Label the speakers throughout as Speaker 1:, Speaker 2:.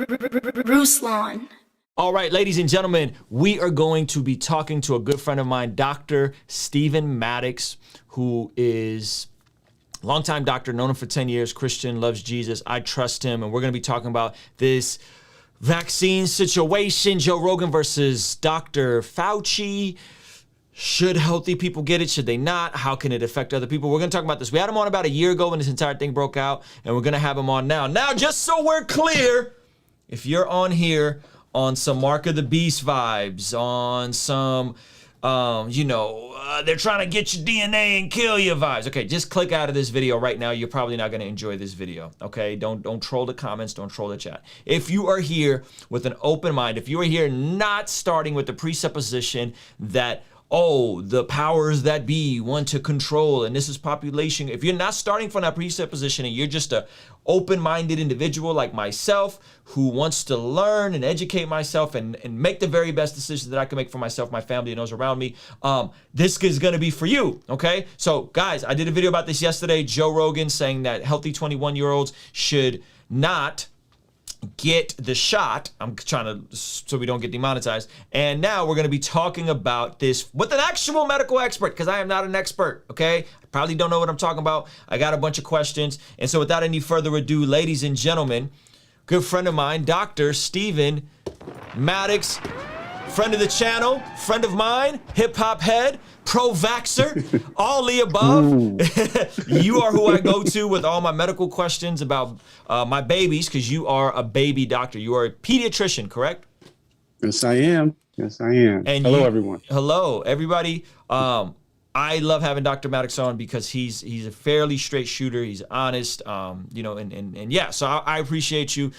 Speaker 1: Ruslan.
Speaker 2: All right, ladies and gentlemen, we are going to be talking to a good friend of mine, Dr. Stephen Maddox, who is a longtime doctor, known him for 10 years, Christian, loves Jesus. I trust him. And we're going to be talking about this vaccine situation, Joe Rogan versus Dr. Fauci. Should healthy people get it? Should they not? How can it affect other people? We're going to talk about this. We had him on about a year ago when this entire thing broke out, and we're going to have him on now. Now, just so we're clear, if you're on here on some Mark of the Beast vibes, on some, they're trying to get your DNA and kill you vibes. Okay, just click out of this video right now. You're probably not going to enjoy this video, okay? Don't troll the comments. Don't troll the chat. If you are here with an open mind, if you are here not starting with the presupposition that, oh, the powers that be want to control, and this is population. If you're not starting from that presupposition and you're just a open-minded individual like myself who wants to learn and educate myself and make the very best decisions that I can make for myself, my family, and those around me, this is going to be for you, okay? So, guys, I did a video about this yesterday. Joe Rogan saying that healthy 21-year-olds should not get the shot. I'm trying to, so we don't get demonetized. And now we're going to be talking about this with an actual medical expert, because I am not an expert, okay? I probably don't know what I'm talking about. I got a bunch of questions. And so without any further ado, ladies and gentlemen, good friend of mine, Dr. Stephen Maddox, friend of the channel, friend of mine, hip hop head, pro-vaxxer, all the above. You are who I go to with all my medical questions about my babies, because you are a baby doctor. You are a pediatrician, correct?
Speaker 3: Yes, I am. Yes, I am.
Speaker 2: And
Speaker 3: hello, everyone.
Speaker 2: Hello, everybody. I love having Dr. Maddox on because he's a fairly straight shooter. He's honest, and yeah, so I appreciate you.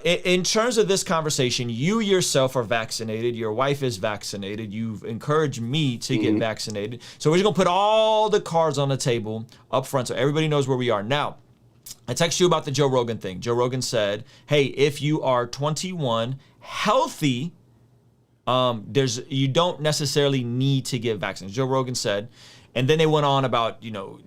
Speaker 2: In terms of this conversation, you yourself are vaccinated. Your wife is vaccinated. You've encouraged me to get vaccinated. So we're just gonna put all the cards on the table up front so everybody knows where we are. Now, I texted you about the Joe Rogan thing. Joe Rogan said, hey, if you are 21, healthy, you don't necessarily need to get vaccines. Joe Rogan said, and then they went on about,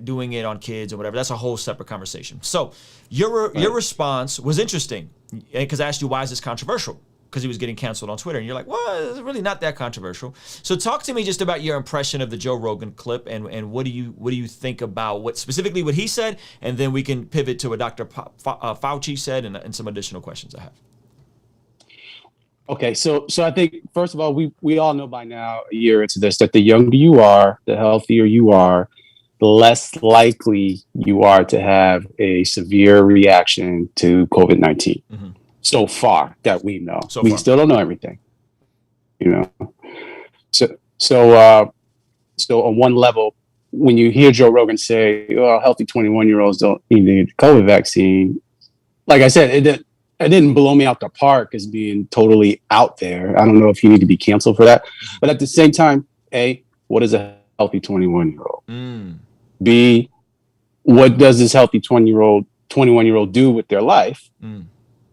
Speaker 2: doing it on kids or whatever. That's a whole separate conversation. So your response was interesting, because I asked you, why is this controversial? Because he was getting canceled on Twitter. And you're like, well, it's really not that controversial. So talk to me just about your impression of the Joe Rogan clip, and what do you think about what he said, and then we can pivot to what Dr. Fauci said and some additional questions I have.
Speaker 3: Okay, so I think, first of all, we all know by now, a year into this, that the younger you are, the healthier you are, the less likely you are to have a severe reaction to COVID-19. Mm-hmm. So far that we know. We still don't know everything, So on one level, when you hear Joe Rogan say, "Oh, healthy 21-year-olds don't need to get the COVID vaccine," like I said, it didn't blow me out the park as being totally out there. I don't know if you need to be canceled for that. But at the same time, A, what is a healthy 21-year-old? B, what does this healthy 21-year-old do with their life?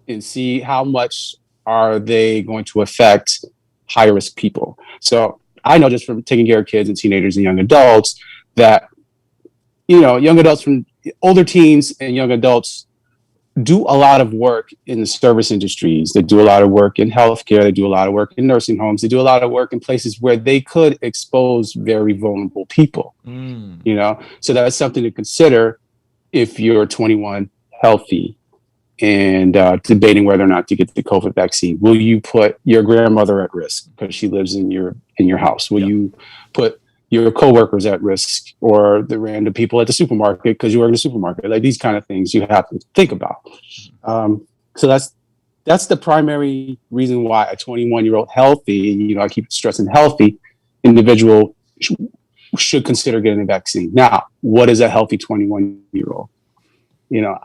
Speaker 3: And C, how much are they going to affect high risk people? So I know just from taking care of kids and teenagers and young adults that, young adults, from older teens and young adults, do a lot of work in the service industries. They do a lot of work in healthcare. They do a lot of work in nursing homes. They do a lot of work in places where they could expose very vulnerable people, So that's something to consider if you're 21, healthy, and debating whether or not to get the COVID vaccine. Will you put your grandmother at risk because she lives in your house? Will you put your coworkers at risk, or the random people at the supermarket because you work in the supermarket? Like, these kind of things you have to think about. So that's the primary reason why a 21-year-old healthy, I keep stressing healthy individual should consider getting a vaccine. Now, what is a healthy 21-year-old?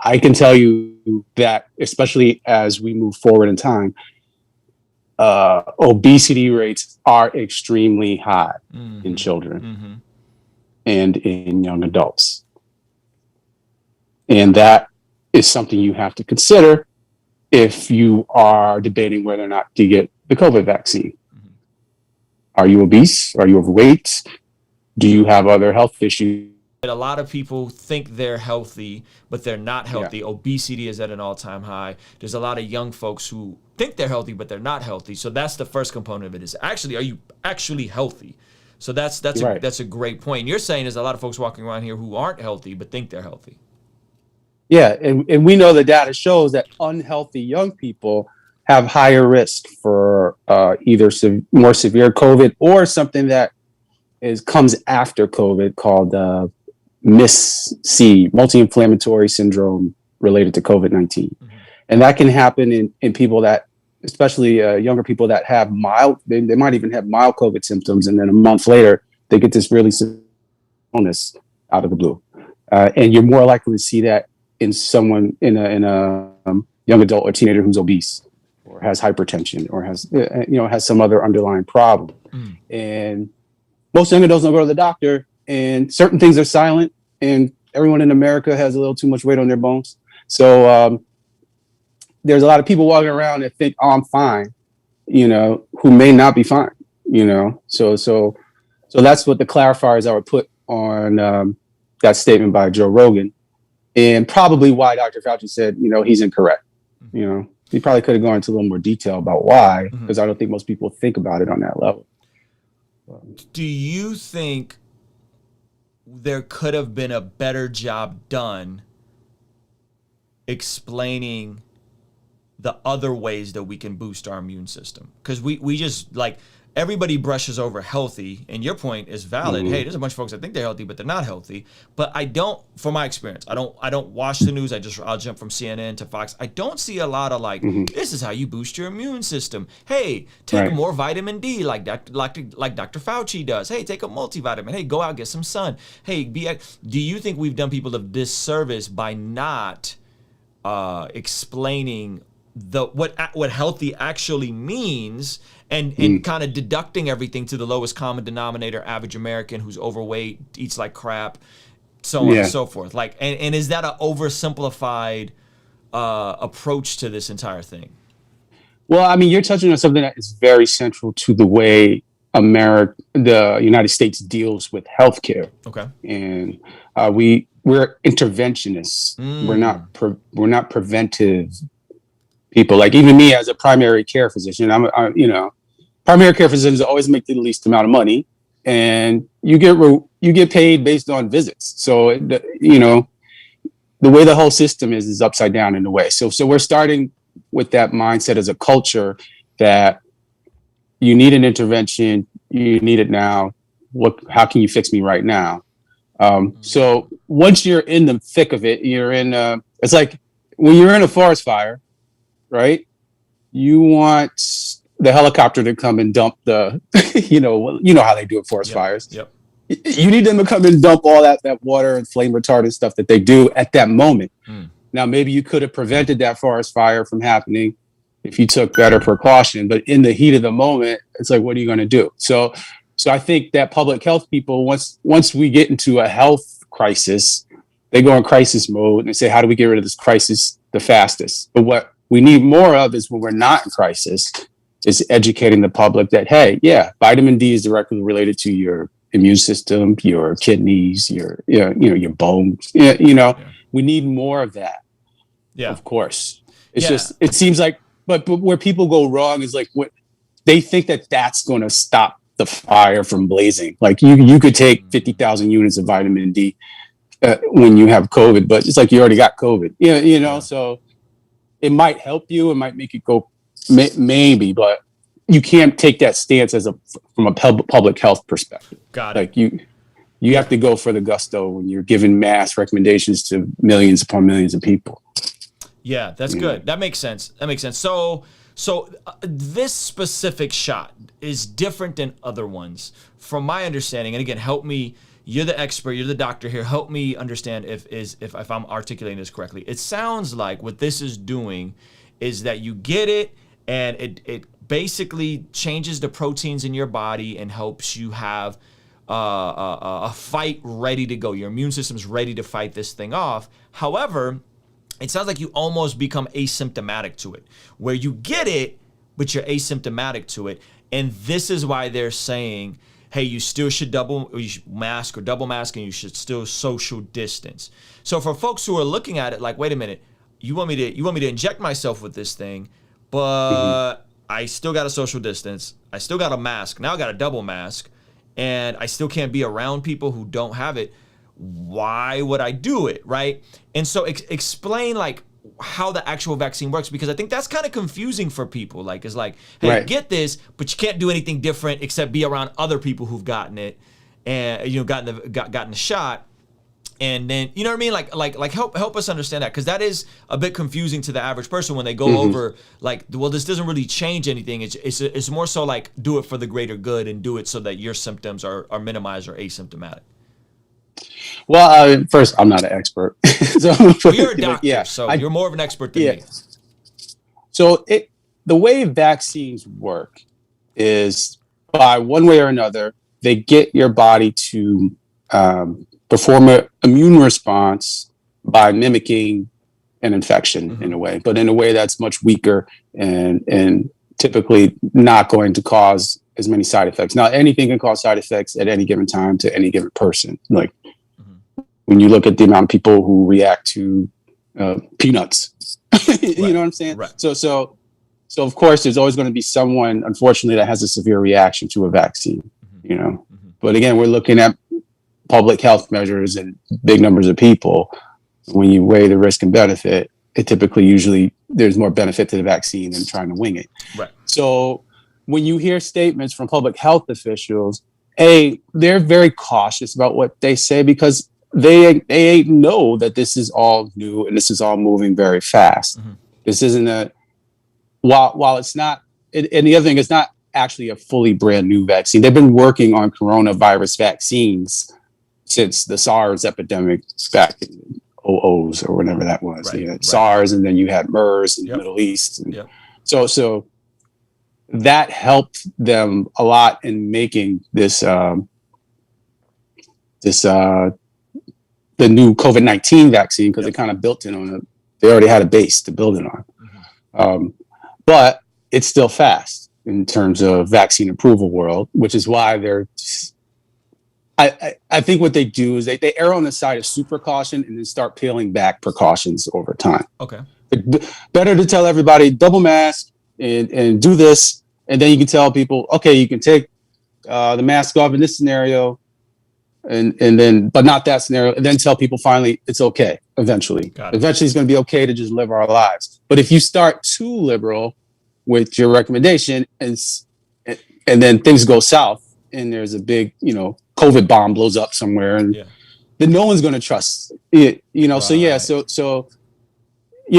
Speaker 3: I can tell you that, especially as we move forward in time, obesity rates are extremely high in children and in young adults. And that is something you have to consider if you are debating whether or not to get the COVID vaccine. Are you obese? Are you overweight? Do you have other health issues
Speaker 2: A lot of people think they're healthy, but they're not healthy.
Speaker 3: Yeah.
Speaker 2: Obesity is at an all-time high. There's a lot of young folks who think they're healthy, but they're not healthy. So that's the first component of it is actually, are you actually healthy? So that's
Speaker 3: Right.
Speaker 2: a great point. And you're saying there's a lot of folks walking around here who aren't healthy, but think they're healthy.
Speaker 3: Yeah, and we know the data shows that unhealthy young people have higher risk for either more severe COVID or something that comes after COVID called MIS-C, multi-inflammatory syndrome related to COVID-19. Mm-hmm. And that can happen in people that, especially younger people that have they might even have mild COVID symptoms. And then a month later, they get this really severe illness out of the blue. And you're more likely to see that in someone, in a young adult or teenager who's obese or has hypertension or has some other underlying problem. Mm. And most young adults don't go to the doctor, and certain things are silent, and everyone in America has a little too much weight on their bones. So there's a lot of people walking around that think, oh, I'm fine, who may not be fine, So that's what the clarifiers I would put on that statement by Joe Rogan, and probably why Dr. Fauci said, he's incorrect. He probably could have gone into a little more detail about why, because I don't think most people think about it on that level.
Speaker 2: Do you think there could have been a better job done explaining the other ways that we can boost our immune system? Because we just, like, everybody brushes over healthy, and your point is valid. Mm-hmm. Hey, there's a bunch of folks that think they're healthy, but they're not healthy. But I don't, from my experience, I don't watch the news. I'll jump from CNN to Fox. I don't see a lot of this is how you boost your immune system. Hey, take more vitamin D, like Dr. Fauci does. Hey, take a multivitamin. Hey, go out, get some sun. Hey, do you think we've done people a disservice by not explaining what healthy actually means, and kind of deducting everything to the lowest common denominator, average American who's overweight, eats like crap, so on and so forth? Like, and is that an oversimplified approach to this entire thing?
Speaker 3: Well, I mean, you're touching on something that is very central to the way the United States deals with healthcare. Okay, and we're interventionists. We're not preventive people. Like, even me as a primary care physician, primary care physicians always make the least amount of money, and you get paid based on visits. So the way the whole system is upside down in a way. So we're starting with that mindset as a culture that you need an intervention, you need it now. How can you fix me right now? So once you're in the thick of it, it's like when you're in a forest fire, right? You want the helicopter to come and dump the, how they do at forest fires. Yep. You need them to come and dump all that water and flame retardant stuff that they do at that moment. Now, maybe you could have prevented that forest fire from happening if you took better precaution, but in the heat of the moment, it's like, what are you going to do? So I think that public health people, once we get into a health crisis, they go in crisis mode and they say, how do we get rid of this crisis the fastest? But what we need more of is, when we're not in crisis, is educating the public that, hey, vitamin D is directly related to your immune system, your kidneys, your bones. We need more of that. Yeah, of course. It's just, it seems like, but where people go wrong is like, what they think that's going to stop the fire from blazing. Like, you could take 50,000 units of vitamin D when you have COVID, but it's like you already got COVID. So it might help you, it might make it go maybe, but you can't take that stance from a public health perspective. Got it. Like, you have to go for the gusto when you're giving mass recommendations to millions upon millions of people.
Speaker 2: Yeah, that's good. That makes sense. So this specific shot is different than other ones, from my understanding. And again, help me. You're the expert. You're the doctor here. Help me understand if I'm articulating this correctly. It sounds like what this is doing is that you get it, and it basically changes the proteins in your body and helps you have a fight ready to go. Your immune system's ready to fight this thing off. However, it sounds like you almost become asymptomatic to it, where you get it, but you're asymptomatic to it. And this is why they're saying hey, you still should you should mask or double mask, and you should still social distance. So for folks who are looking at it like, wait a minute, you want me to inject myself with this thing, but I still got a social distance, I still got a mask, now I got a double mask, and I still can't be around people who don't have it. Why would I do it, right? And so explain like how the actual vaccine works, because I think that's kind of confusing for people. Like, it's like, hey, get this, but you can't do anything different except be around other people who've gotten it and gotten the shot. And then, you know what I mean? Like help us understand that, because that is a bit confusing to the average person when they go over like, well, this doesn't really change anything. It's more so like, do it for the greater good and do it so that your symptoms are minimized or asymptomatic.
Speaker 3: Well, first, I'm not an expert.
Speaker 2: Well, you're a doctor, so you're more of an expert than me.
Speaker 3: So the way vaccines work is, by one way or another, they get your body to perform an immune response by mimicking an infection in a way, but in a way that's much weaker and typically not going to cause as many side effects. Now, anything can cause side effects at any given time to any given person. Like, when you look at the amount of people who react to peanuts, you know what I'm saying? Right. So of course, there's always going to be someone, unfortunately, that has a severe reaction to a vaccine, you know? But again, we're looking at public health measures and big numbers of people. When you weigh the risk and benefit, it typically usually there's more benefit to the vaccine than trying to wing it. Right. So when you hear statements from public health officials, they're very cautious about what they say, because they know that this is all new and this is all moving very fast. This isn't while it's not, and the other thing, it's not actually a fully brand new vaccine. They've been working on coronavirus vaccines since the SARS epidemic back in 00s or whenever that was. You had SARS, and then you had MERS in the Middle East. And so that helped them a lot in making this the new COVID-19 vaccine, because it kind of built it on they already had a base to build it on. But it's still fast in terms of vaccine approval world, which is why I think what they do is they err on the side of super caution and then start peeling back precautions over time. Okay. Better to tell everybody double mask and do this. And then you can tell people, okay, you can take the mask off in this scenario, and then, but not that scenario, and then tell people finally it's okay. Eventually it's going to be okay to just live our lives. But if you start too liberal with your recommendation, and then things go south, and there's a big, COVID bomb blows up somewhere, and then no one's going to trust it, So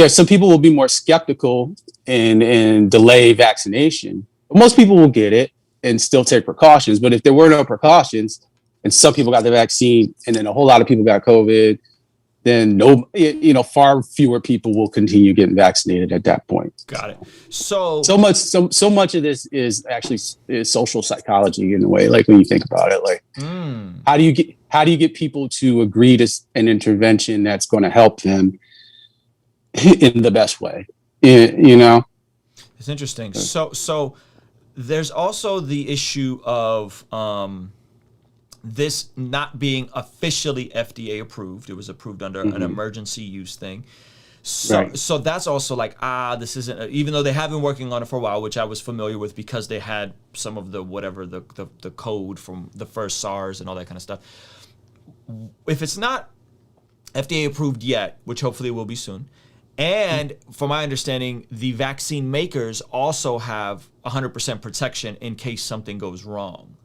Speaker 3: some people will be more skeptical and delay vaccination. But most people will get it and still take precautions. But if there were no precautions, and some people got the vaccine, and then a whole lot of people got COVID, then far fewer people will continue getting vaccinated at that point. Got it. So much of this is actually social psychology in a way. Like, when you think about it, like how do you get people to agree to an intervention that's going to help them in the best way? It's
Speaker 2: interesting. So there's also the issue of this not being officially FDA approved. It was approved under an emergency use thing. So that's also like, this isn't, even though they have been working on it for a while, which I was familiar with because they had some of the code from the first SARS and all that kind of stuff. If it's not FDA approved yet, which hopefully it will be soon, and from my understanding, the vaccine makers also have 100% protection in case something goes wrong,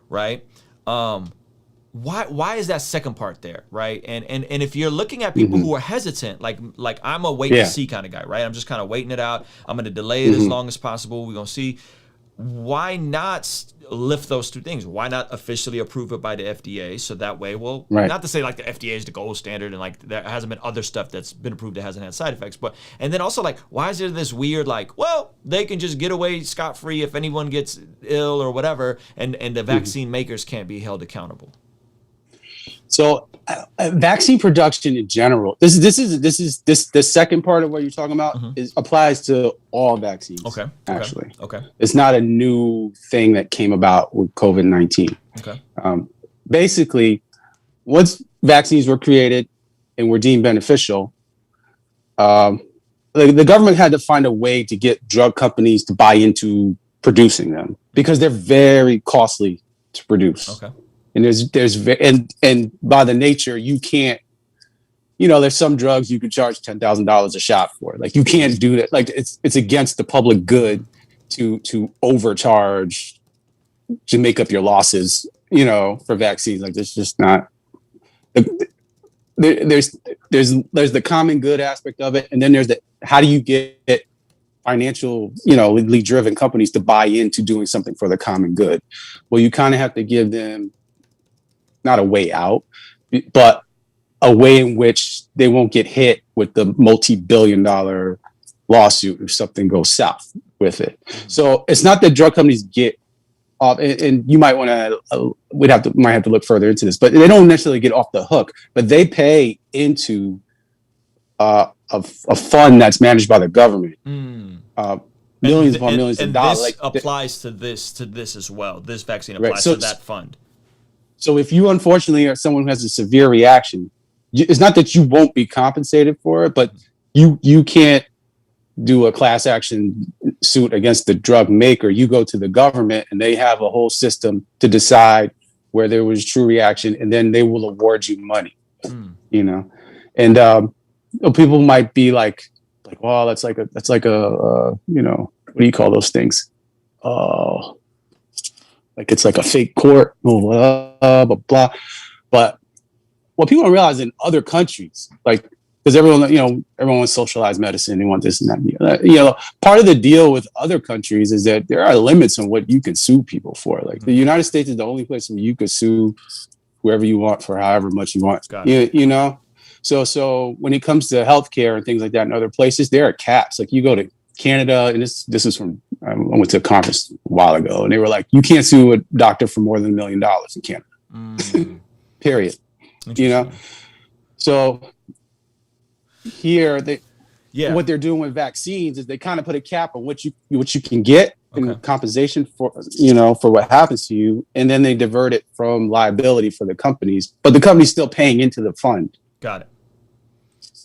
Speaker 2: right? Why is that second part there, right? And if you're looking at people who are hesitant, like I'm a wait to see kind of guy, right? I'm just kind of waiting it out. I'm going to delay it as long as possible. We're going to see. Why not lift those two things? Why not officially approve it by the FDA? So that way, not to say like the FDA is the gold standard and like there hasn't been other stuff that's been approved that hasn't had side effects, and then also like, why is there this weird like, well, they can just get away scot-free if anyone gets ill or whatever, and the vaccine makers can't be held accountable?
Speaker 3: So vaccine production in general, the second part of what you're talking about is applies to all vaccines.
Speaker 2: Okay.
Speaker 3: Actually,
Speaker 2: Okay.
Speaker 3: It's not a new thing that came about with COVID-19.
Speaker 2: Okay.
Speaker 3: Basically, once vaccines were created and were deemed beneficial, the government had to find a way to get drug companies to buy into producing them because they're very costly to produce.
Speaker 2: Okay.
Speaker 3: And and by the nature, you can't, there's some drugs you could charge $10,000 a shot for. Like you can't do that. Like it's against the public good to overcharge to make up your losses, for vaccines. Like there's just not. There's the common good aspect of it, and then there's the how do you get financially driven companies to buy into doing something for the common good? Well, you kind of have to give them not a way out, but a way in which they won't get hit with the multi-billion-dollar lawsuit if something goes south with it. So it's not that drug companies get off, and you might want to, might have to look further into this, but they don't necessarily get off the hook, but they pay into a fund that's managed by the government. Millions upon millions of dollars.
Speaker 2: This applies to this as well. This vaccine applies to that fund.
Speaker 3: So if you unfortunately are someone who has a severe reaction, it's not that you won't be compensated for it, but you can't do a class action suit against the drug maker. You go to the government and they have a whole system to decide where there was true reaction, and then they will award you money. And people might be like, well, that's like a what do you call those things? Like it's like a fake court, blah, blah, blah. But what people don't realize in other countries, like, because everyone wants socialized medicine, they want this and that. Part of the deal with other countries is that there are limits on what you can sue people for. Like the United States is the only place where you could sue whoever you want for however much you want. So when it comes to healthcare and things like that in other places, there are caps. Like you go to Canada, and this is from I went to a conference a while ago, and they were like, you can't sue a doctor for more than $1 million in Canada. Period. So here what they're doing with vaccines is they kind of put a cap on what you can get in compensation for for what happens to you, and then they divert it from liability for the companies, but the company's still paying into the fund.
Speaker 2: Got it.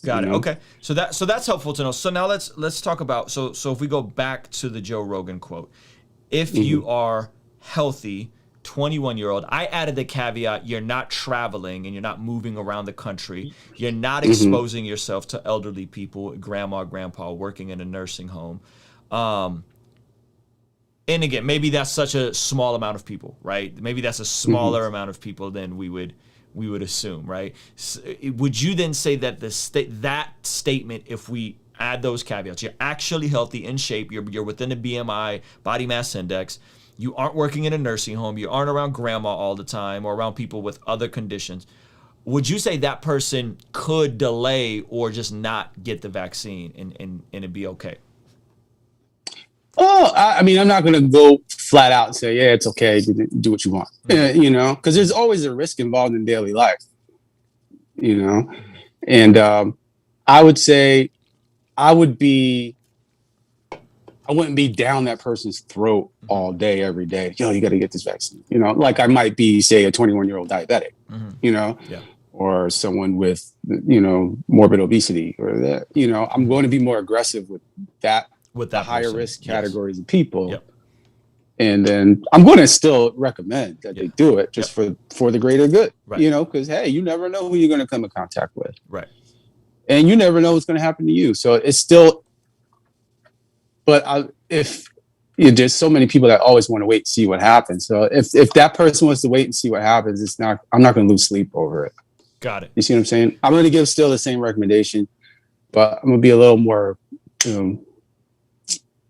Speaker 2: Okay. So that's helpful to know. So now let's talk about so if we go back to the Joe Rogan quote, if you are healthy, 21-year-old, I added the caveat, you're not traveling and you're not moving around the country. You're not exposing yourself to elderly people, grandma, grandpa, working in a nursing home. And again, maybe that's such a small amount of people, right? Maybe that's a smaller amount of people than we would assume, right? So, would you then say that that statement, if we add those caveats, you're actually healthy, in shape, you're within the BMI, body mass index, you aren't working in a nursing home, you aren't around grandma all the time or around people with other conditions, would you say that person could delay or just not get the vaccine and it'd be okay?
Speaker 3: Oh, I mean, I'm not going to go flat out and say, yeah, it's okay, do what you want, because there's always a risk involved in daily life, and I would say I wouldn't be down that person's throat all day, every day. You got to get this vaccine, like I might be, say, a 21-year-old diabetic, or someone with, morbid obesity or that, I'm going to be more aggressive with that higher person. Risk categories of people. Yep. And then I'm going to still recommend that they do it just for the greater good, because, hey, you never know who you're going to come in contact with. Right. And you never know what's going to happen to you. So it's still, but there's so many people that always want to wait and see what happens. So if that person wants to wait and see what happens, I'm not going to lose sleep over it.
Speaker 2: Got it.
Speaker 3: You see what I'm saying? I'm going to give still the same recommendation, but I'm going to be a little more,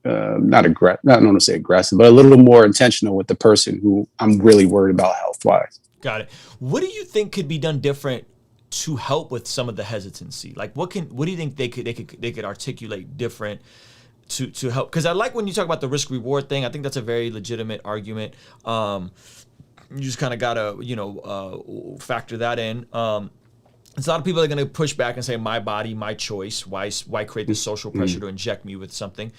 Speaker 3: not want to say aggressive, but a little more intentional with the person who I'm really worried about health-wise.
Speaker 2: Got it. What do you think could be done different to help with some of the hesitancy? Like, what do you think they could articulate different to help? Because I like when you talk about the risk reward thing. I think that's a very legitimate argument. You just kind of gotta, factor that in. There's a lot of people that are going to push back and say, my body, my choice. Why create this social pressure to inject me with something?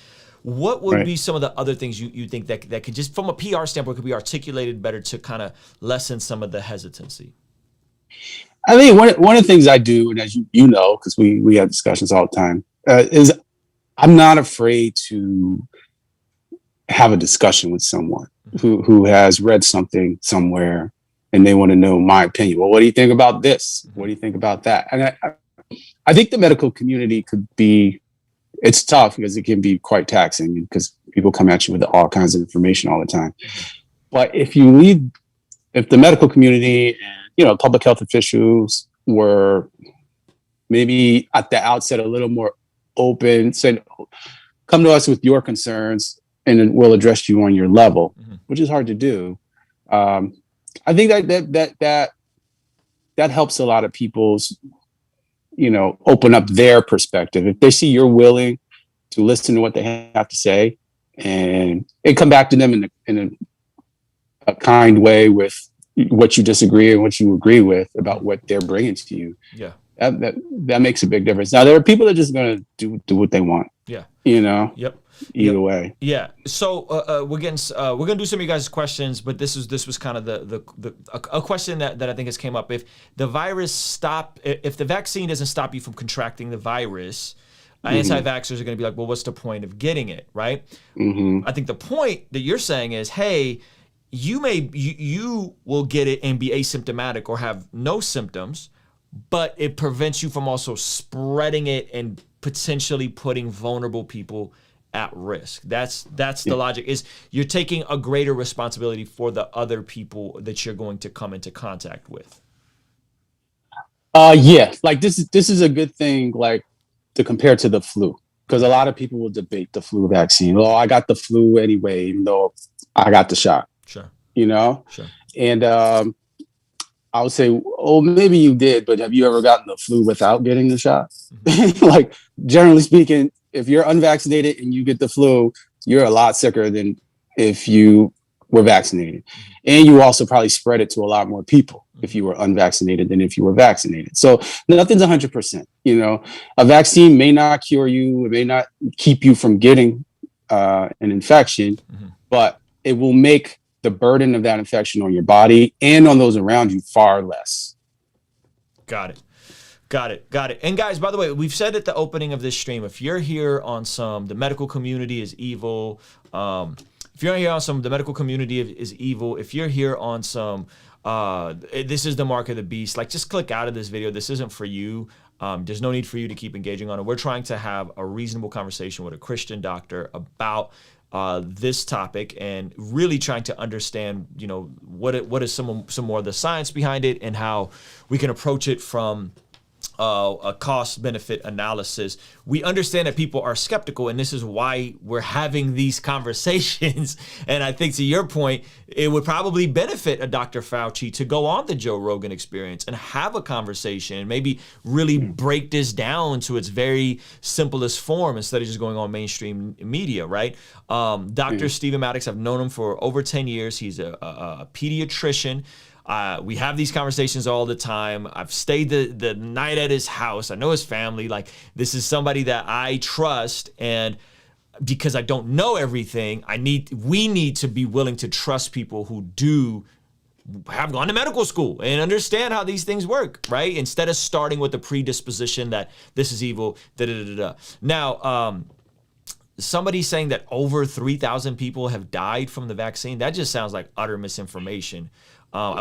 Speaker 2: What would be some of the other things you think that could just, from a PR standpoint, could be articulated better to kind of lessen some of the hesitancy?
Speaker 3: I think one of the things I do, and as you know, because we have discussions all the time, is I'm not afraid to have a discussion with someone who has read something somewhere and they want to know my opinion. Well, what do you think about this? What do you think about that? And I think the medical community it's tough because it can be quite taxing because people come at you with all kinds of information all the time. But if the medical community and, public health officials were maybe at the outset a little more open, said, come to us with your concerns and then we'll address you on your level, which is hard to do. I think that helps a lot of people's, open up their perspective. If they see you're willing to listen to what they have to say and come back to them in a kind way with what you disagree and what you agree with about what they're bringing to you.
Speaker 2: Yeah.
Speaker 3: That makes a big difference. Now, there are people that are just going to do what they want.
Speaker 2: Yeah.
Speaker 3: Yep. Either way.
Speaker 2: Yeah. So we're gonna do some of you guys' questions, but this was kind of a question that I think has came up. If the vaccine doesn't stop you from contracting the virus, anti-vaxxers are gonna be like, well, what's the point of getting it, right? I think the point that you're saying is, hey, you will get it and be asymptomatic or have no symptoms, but it prevents you from also spreading it and potentially putting vulnerable people at risk. That's the logic, is you're taking a greater responsibility for the other people that you're going to come into contact with.
Speaker 3: Yeah, like this is a good thing, like to compare to the flu, because a lot of people will debate the flu vaccine. Oh, I got the flu anyway, even though I got the shot.
Speaker 2: Sure.
Speaker 3: Sure. And I would say, oh, maybe you did, but have you ever gotten the flu without getting the shot? Like, generally speaking, if you're unvaccinated and you get the flu, you're a lot sicker than if you were vaccinated. And you also probably spread it to a lot more people if you were unvaccinated than if you were vaccinated. So nothing's 100%. A vaccine may not cure you. It may not keep you from getting an infection, but it will make the burden of that infection on your body and on those around you far less.
Speaker 2: Got it. And guys, by the way, we've said at the opening of this stream, if you're here on the medical community is evil. If you're here on the medical community is evil. If you're here on this is the mark of the beast, like, just click out of this video. This isn't for you. There's no need for you to keep engaging on it. We're trying to have a reasonable conversation with a Christian doctor about this topic and really trying to understand, what is some more of the science behind it and how we can approach it from a cost-benefit analysis. We understand that people are skeptical, and this is why we're having these conversations. And I think, to your point, it would probably benefit a Dr. Fauci to go on the Joe Rogan Experience and have a conversation and maybe really break this down to its very simplest form instead of just going on mainstream media, right? Dr. Stephen Maddox, I've known him for over 10 years. He's a pediatrician. We have these conversations all the time. I've stayed the night at his house. I know his family. Like, this is somebody that I trust, and because I don't know everything, we need to be willing to trust people who have gone to medical school and understand how these things work, right? Instead of starting with the predisposition that this is evil, Now, somebody saying that over 3,000 people have died from the vaccine, that just sounds like utter misinformation.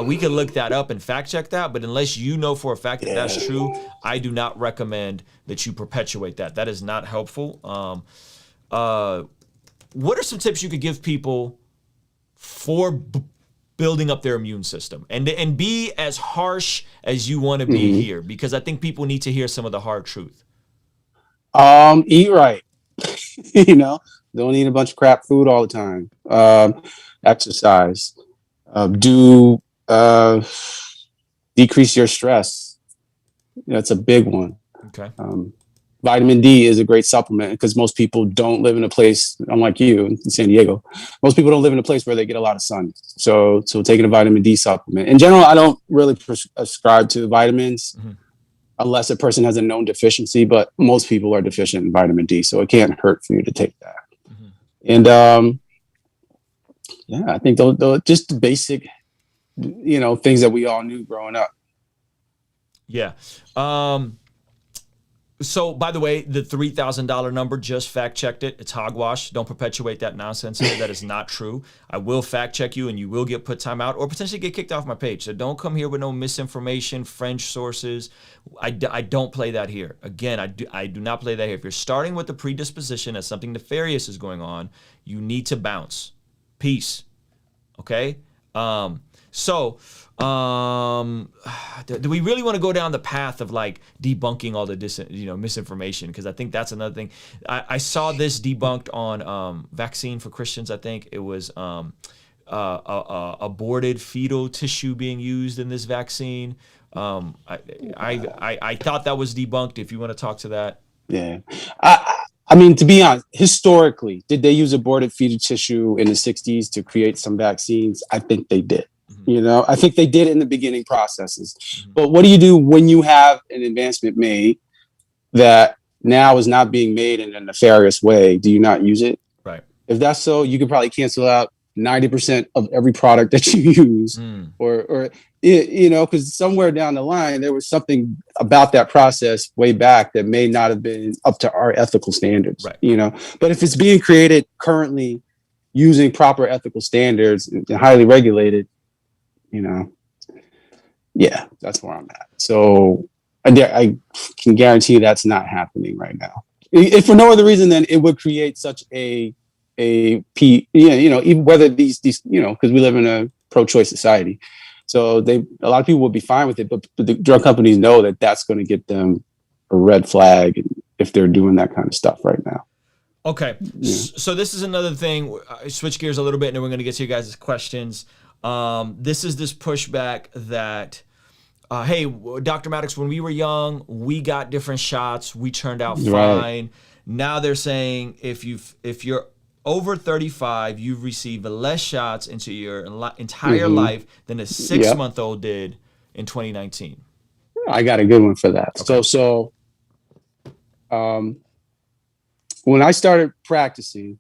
Speaker 2: We can look that up and fact check that, but unless you know for a fact that that's true, I do not recommend that you perpetuate that. That is not helpful. What are some tips you could give people for building up their immune system, and be as harsh as you want to be here? Because I think people need to hear some of the hard truth.
Speaker 3: Eat right. Don't eat a bunch of crap food all the time. Exercise. Decrease your stress. That's a big one.
Speaker 2: Okay.
Speaker 3: vitamin D is a great supplement because most people don't live in a place, unlike you in San Diego, most people don't live in a place where they get a lot of sun. So taking a vitamin D supplement. In general, I don't really prescribe to vitamins unless a person has a known deficiency, but most people are deficient in vitamin D, so it can't hurt for you to take that. And yeah, I think those just the basic, things that we all knew growing up.
Speaker 2: Yeah. So, by the way, the $3,000 number, just fact checked it. It's hogwash. Don't perpetuate that nonsense here. That is not true. I will fact check you and you will get put time out or potentially get kicked off my page. So don't come here with no misinformation, French sources. I don't play that here. Again, I do not play that here. If you're starting with the predisposition that something nefarious is going on, you need to bounce. Peace. Okay? Do we really want to go down the path of like debunking all the misinformation? Because I think that's another thing. I saw this debunked on Vaccine for Christians. I think it was aborted fetal tissue being used in this vaccine. I thought that was debunked. If you want to talk to that,
Speaker 3: yeah. I mean, to be honest, historically, did they use aborted fetal tissue in the 60s to create some vaccines? I think they did. I think they did in the beginning processes. But what do you do when you have an advancement made that now is not being made in a nefarious way? Do you not use it?
Speaker 2: Right.
Speaker 3: If that's so, you could probably cancel out 90% of every product that you use, or because somewhere down the line there was something about that process way back that may not have been up to our ethical standards.
Speaker 2: Right.
Speaker 3: But if it's being created currently using proper ethical standards and highly regulated, yeah, that's where I'm at. So I can guarantee that's not happening right now. If for no other reason than it would create such even whether these because we live in a pro-choice society, so a lot of people would be fine with it, but the drug companies know that that's going to get them a red flag if they're doing that kind of stuff right now.
Speaker 2: Okay, so this is another thing. I switch gears a little bit, and then we're going to get to you guys' questions. This is this pushback that, hey, Dr. Maddox, when we were young, we got different shots. We turned out fine. Right. Now they're saying if you're over 35, you've received less shots into your entire life than a 6-month-old did in 2019.
Speaker 3: I got a good one for that. Okay. So, when I started practicing,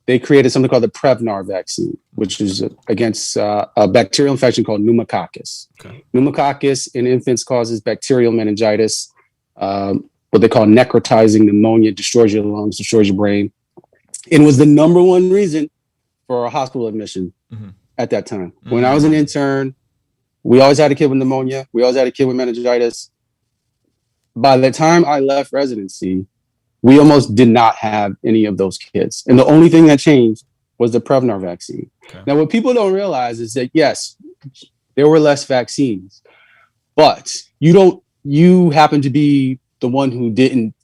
Speaker 3: they created something called the Prevnar vaccine, which is against a bacterial infection called pneumococcus. Okay. Pneumococcus in infants causes bacterial meningitis, what they call necrotizing pneumonia, destroys your lungs, destroys your brain, and was the number one reason for a hospital admission at that time. When I was an intern, we always had a kid with pneumonia. We always had a kid with meningitis. By the time I left residency, we almost did not have any of those kids. And the only thing that changed was the Prevnar vaccine. Okay. Now, what people don't realize is that, yes, there were less vaccines, but you happen to be the one who didn't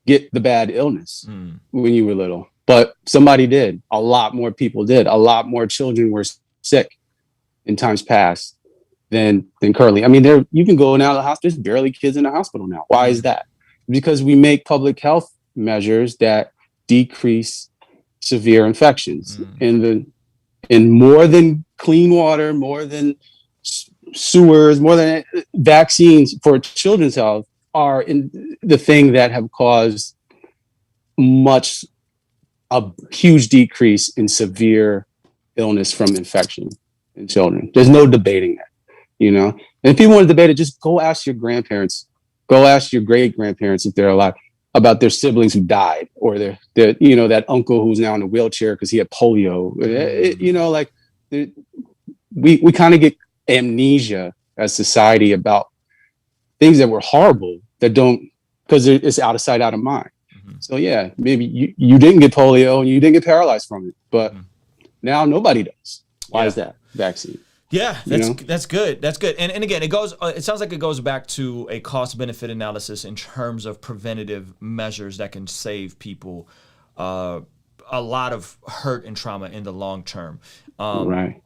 Speaker 3: get the bad illness when you were little, but somebody did. A lot more people did. A lot more children were sick in times past than currently. I mean, you can go now to the hospital. There's barely kids in the hospital now. Why is that? Because we make public health measures that decrease severe infections in more than clean water, more than sewers, more than vaccines for children's health are in the thing that have caused a huge decrease in severe illness from infection in children. There's no debating that, And if people want to debate it, just go ask your grandparents. Go ask your great grandparents if they're alive about their siblings who died, or their that uncle who's now in a wheelchair because he had polio. We kind of get amnesia as society about things that were horrible that don't, because it's out of sight, out of mind. So yeah, maybe you didn't get polio and you didn't get paralyzed from it, but now nobody does. Why is that? Vaccine.
Speaker 2: Yeah, that's good. That's good. And again, it sounds like it goes back to a cost benefit analysis in terms of preventative measures that can save people a lot of hurt and trauma in the long term.
Speaker 3: Right.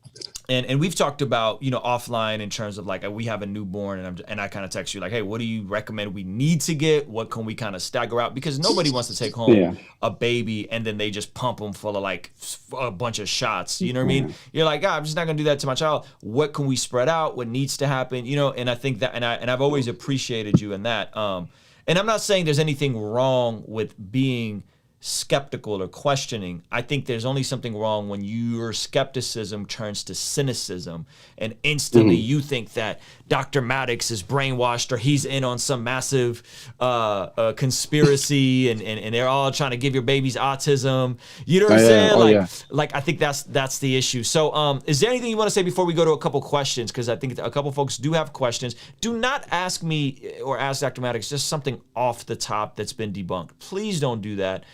Speaker 2: And we've talked about, offline in terms of like we have a newborn and I kind of text you like, hey, what do you recommend we need to get? What can we kind of stagger out? Because nobody wants to take home a baby and then they just pump them full of like a bunch of shots. You know what I mean? You're like, I'm just not gonna do that to my child. What can we spread out? What needs to happen? And I think that, and I've always appreciated you in that. And I'm not saying there's anything wrong with being skeptical or questioning. I think there's only something wrong when your skepticism turns to cynicism and instantly you think that Dr. Maddox is brainwashed or he's in on some massive conspiracy and they're all trying to give your babies autism. You know what I'm saying? Like I think that's the issue. So is there anything you want to say before we go to a couple questions? Because I think a couple folks do have questions. Do not ask me or ask Dr. Maddox just something off the top that's been debunked. Please don't do that.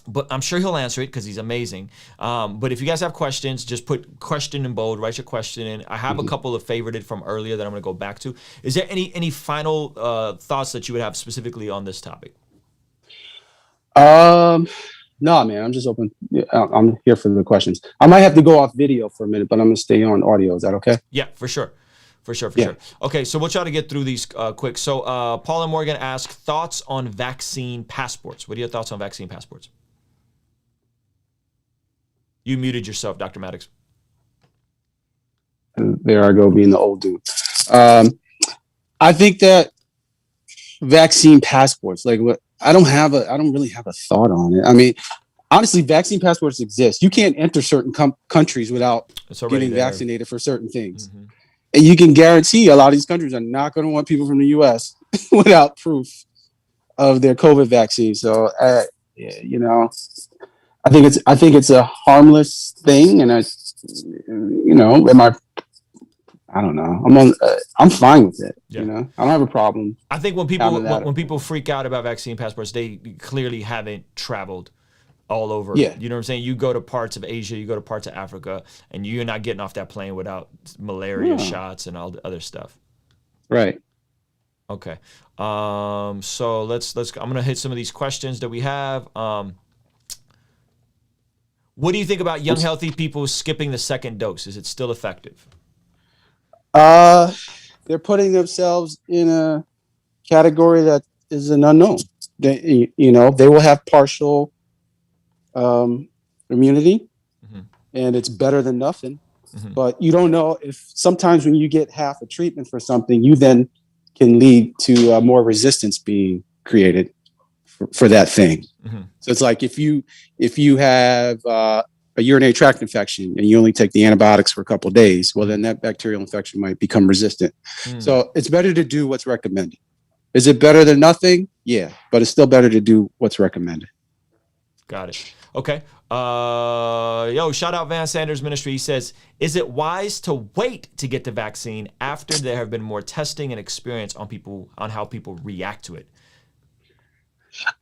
Speaker 2: But I'm sure he'll answer it because he's amazing. But if you guys have questions, just put question in bold, write your question in. I have a couple of favorited from earlier that I'm going to go back to. Is there any final thoughts that you would have specifically on this topic?
Speaker 3: No, man, I'm just open. I'm here for the questions. I might have to go off video for a minute, but I'm going to stay on audio. Is that okay?
Speaker 2: Yeah, for sure. For sure. Okay, so we'll try to get through these quick. So Paul and Morgan ask, thoughts on vaccine passports. What are your thoughts on vaccine passports? You muted yourself, Dr. Maddox.
Speaker 3: There I go, being the old dude. I think that vaccine passports, like what I don't really have a thought on it. I mean, honestly, vaccine passports exist. You can't enter certain countries without getting vaccinated for certain things. And you can guarantee a lot of these countries are not going to want people from the U.S. without proof of their COVID vaccine. So, I think it's a harmless thing, and I don't know. I'm fine with it. Yeah. I don't have a problem.
Speaker 2: I think when people freak out about vaccine passports, they clearly haven't traveled all over. Yeah. You know what I'm saying? You go to parts of Asia, you go to parts of Africa, and you're not getting off that plane without malaria shots and all the other stuff.
Speaker 3: Right.
Speaker 2: Okay. So let's I'm going to hit some of these questions that we have. What do you think about young, healthy people skipping the second dose? Is it still effective?
Speaker 3: They're putting themselves in a category that is an unknown. They will have partial immunity, and it's better than nothing. But you don't know if sometimes when you get half a treatment for something, you then can lead to more resistance being created for that thing. So it's like if you have a urinary tract infection and you only take the antibiotics for a couple of days, well, then that bacterial infection might become resistant. So it's better to do what's recommended. Is it better than nothing? Yeah, but it's still better to do what's recommended.
Speaker 2: Got it. Okay. Shout out Van Sanders Ministry. He says, is it wise to wait to get the vaccine after there have been more testing and experience on how people react to it?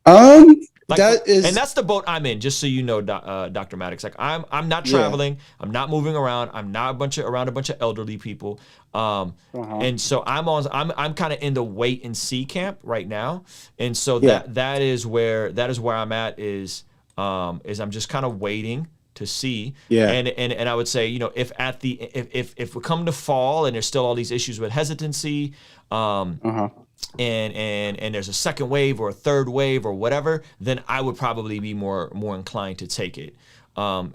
Speaker 2: And that's the boat I'm in, just so you know, Dr. Maddox. Like I'm not traveling, I'm not moving around, I'm not around a bunch of elderly people. And so I'm kind of in the wait and see camp right now. And so that is where I'm at is I'm just kind of waiting to see. Yeah. And I would say, if we come to fall and there's still all these issues with hesitancy, and there's a second wave or a third wave or whatever, then I would probably be more inclined to take it. So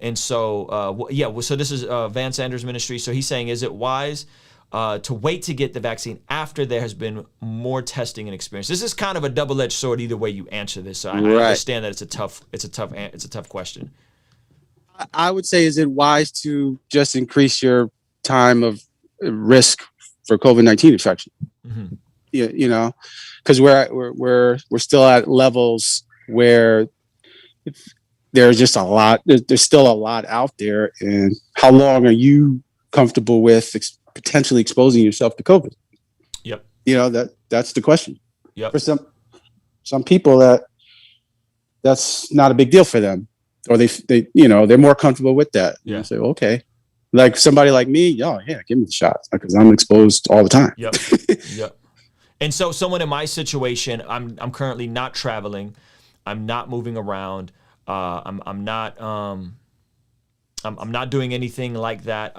Speaker 2: this is Van Sanders Ministry. So he's saying, is it wise to wait to get the vaccine after there has been more testing and experience? This is kind of a double-edged sword either way you answer this. So I understand that it's a tough question.
Speaker 3: I would say, is it wise to just increase your time of risk for COVID-19 infection? Because we're still at levels where there's just a lot. There's still a lot out there, and how long are you comfortable with potentially exposing yourself to COVID? Yep. That's the question. Yep. For some people that's not a big deal for them, or they're more comfortable with that. Yeah. Say, okay. Like somebody like me, give me the shots because I'm exposed all the time.
Speaker 2: Yep. Yep. And so someone in my situation, I'm currently not traveling. I'm not moving around. I'm not I'm not doing anything like that.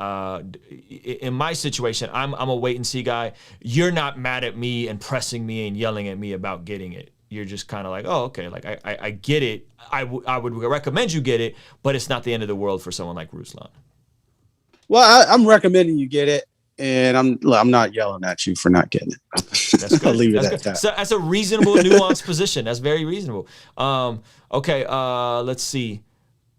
Speaker 2: In my situation, I'm a wait and see guy. You're not mad at me and pressing me and yelling at me about getting it. You're just kind of like, oh, okay, like I get it. I would recommend you get it, but it's not the end of the world for someone like Ruslan.
Speaker 3: Well, I'm recommending you get it, and I'm not yelling at you for not getting it.
Speaker 2: That's good.
Speaker 3: I'll leave it
Speaker 2: That's
Speaker 3: at
Speaker 2: good.
Speaker 3: that.
Speaker 2: So that's a reasonable, nuanced position. That's very reasonable. Okay, let's see.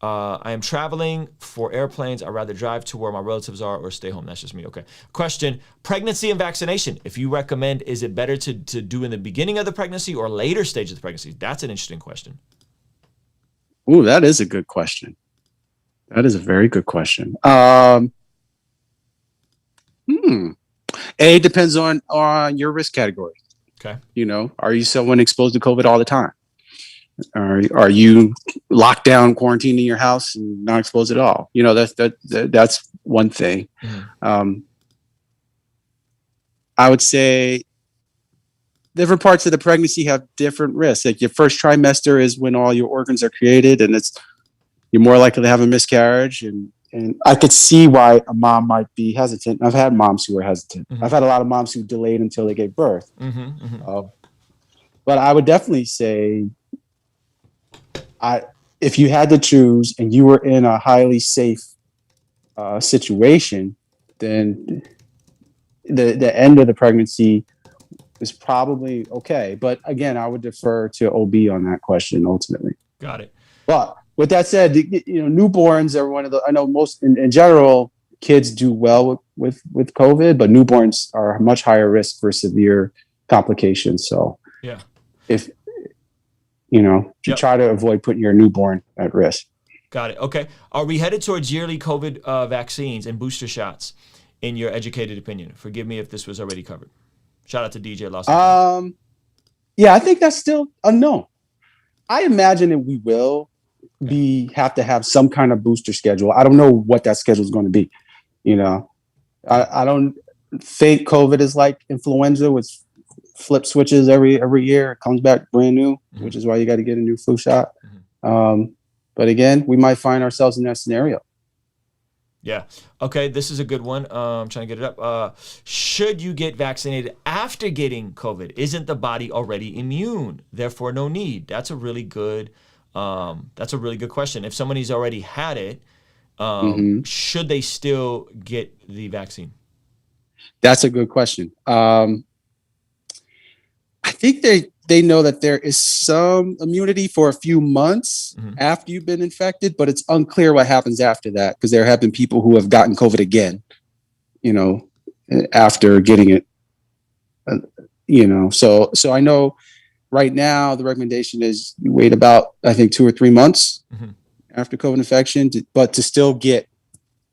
Speaker 2: I am traveling for airplanes. I'd rather drive to where my relatives are or stay home. That's just me. Okay. Question, pregnancy and vaccination. If you recommend, is it better to do in the beginning of the pregnancy or later stage of the pregnancy? That's an interesting question.
Speaker 3: Ooh, that is a good question. That is a very good question. It depends on your risk category.
Speaker 2: Okay.
Speaker 3: You know, are you someone exposed to COVID all the time? Are you locked down, quarantined in your house and not exposed at all? You know, that's one thing.
Speaker 2: Mm-hmm.
Speaker 3: I would say different parts of the pregnancy have different risks. Like your first trimester is when all your organs are created, and you're more likely to have a miscarriage. And I could see why a mom might be hesitant. I've had moms who were hesitant.
Speaker 2: Mm-hmm.
Speaker 3: I've had a lot of moms who delayed until they gave birth.
Speaker 2: Mm-hmm. Mm-hmm.
Speaker 3: But I would definitely say, if you had to choose and you were in a highly safe situation, then the end of the pregnancy is probably okay. But again, I would defer to OB on that question ultimately.
Speaker 2: Got it.
Speaker 3: But with that said, you know, newborns are one of the, I know most in general, kids do well with COVID, but newborns are much higher risk for severe complications. So
Speaker 2: yeah,
Speaker 3: if you try to avoid putting your newborn at risk.
Speaker 2: Got it. Okay. Are we headed towards yearly COVID vaccines and booster shots, in your educated opinion? Forgive me if this was already covered. Shout out to DJ Los.
Speaker 3: Yeah, I think that's still unknown. I imagine that we will have to have some kind of booster schedule. I don't know what that schedule is going to be. You know, I don't think COVID is like influenza with flip switches every year. It comes back brand new,
Speaker 2: Mm-hmm.
Speaker 3: which is why you got to get a new flu shot.
Speaker 2: Mm-hmm.
Speaker 3: But again, we might find ourselves in that scenario.
Speaker 2: Yeah. Okay. This is a good one. I'm trying to get it up. Should you get vaccinated after getting COVID? Isn't the body already immune? Therefore, no need. That's a really good question. If somebody's already had it, should they still get the vaccine?
Speaker 3: That's a good question. I think they know that there is some immunity for a few months after you've been infected, but it's unclear what happens after that, because there have been people who have gotten COVID again, you know, after getting it, you know. So I know right now the recommendation is you wait about, I think, 2 or 3 months after COVID infection, but to still get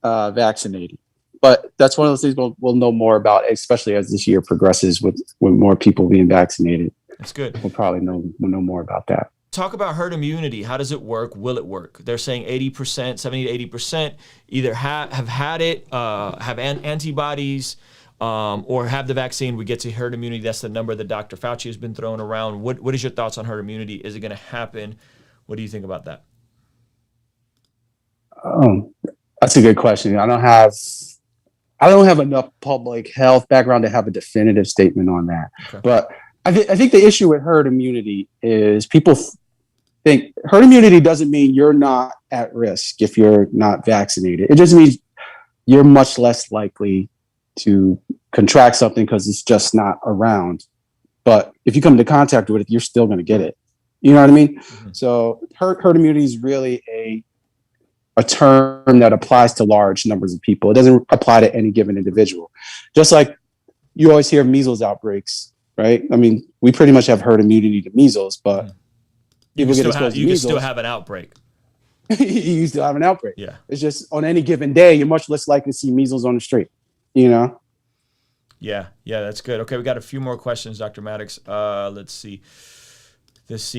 Speaker 3: vaccinated. But that's one of those things we'll know more about, especially as this year progresses with more people being vaccinated.
Speaker 2: That's good.
Speaker 3: We'll probably know more about that.
Speaker 2: Talk about herd immunity. How does it work? Will it work? They're saying 80%, 70 to 80% either have had it, have antibodies, or have the vaccine. We get to herd immunity. That's the number that Dr. Fauci has been throwing around. What is your thoughts on herd immunity? Is it going to happen? What do you think about that?
Speaker 3: That's a good question. I don't have enough public health background to have a definitive statement on that. Okay. But I think the issue with herd immunity is people think herd immunity doesn't mean you're not at risk if you're not vaccinated. It just means you're much less likely to contract something because it's just not around. But if you come into contact with it, you're still going to get it. You know what I mean? Mm-hmm. So herd immunity is really a term that applies to large numbers of people. It doesn't apply to any given individual. Just like you always hear measles outbreaks, right? I mean, we pretty much have herd immunity to measles, but people get exposed to measles. You can
Speaker 2: still have an outbreak.
Speaker 3: You still have an outbreak.
Speaker 2: Yeah.
Speaker 3: It's just on any given day, you're much less likely to see measles on the street, you know?
Speaker 2: Yeah, that's good. Okay, we got a few more questions, Dr. Maddox. Let's see.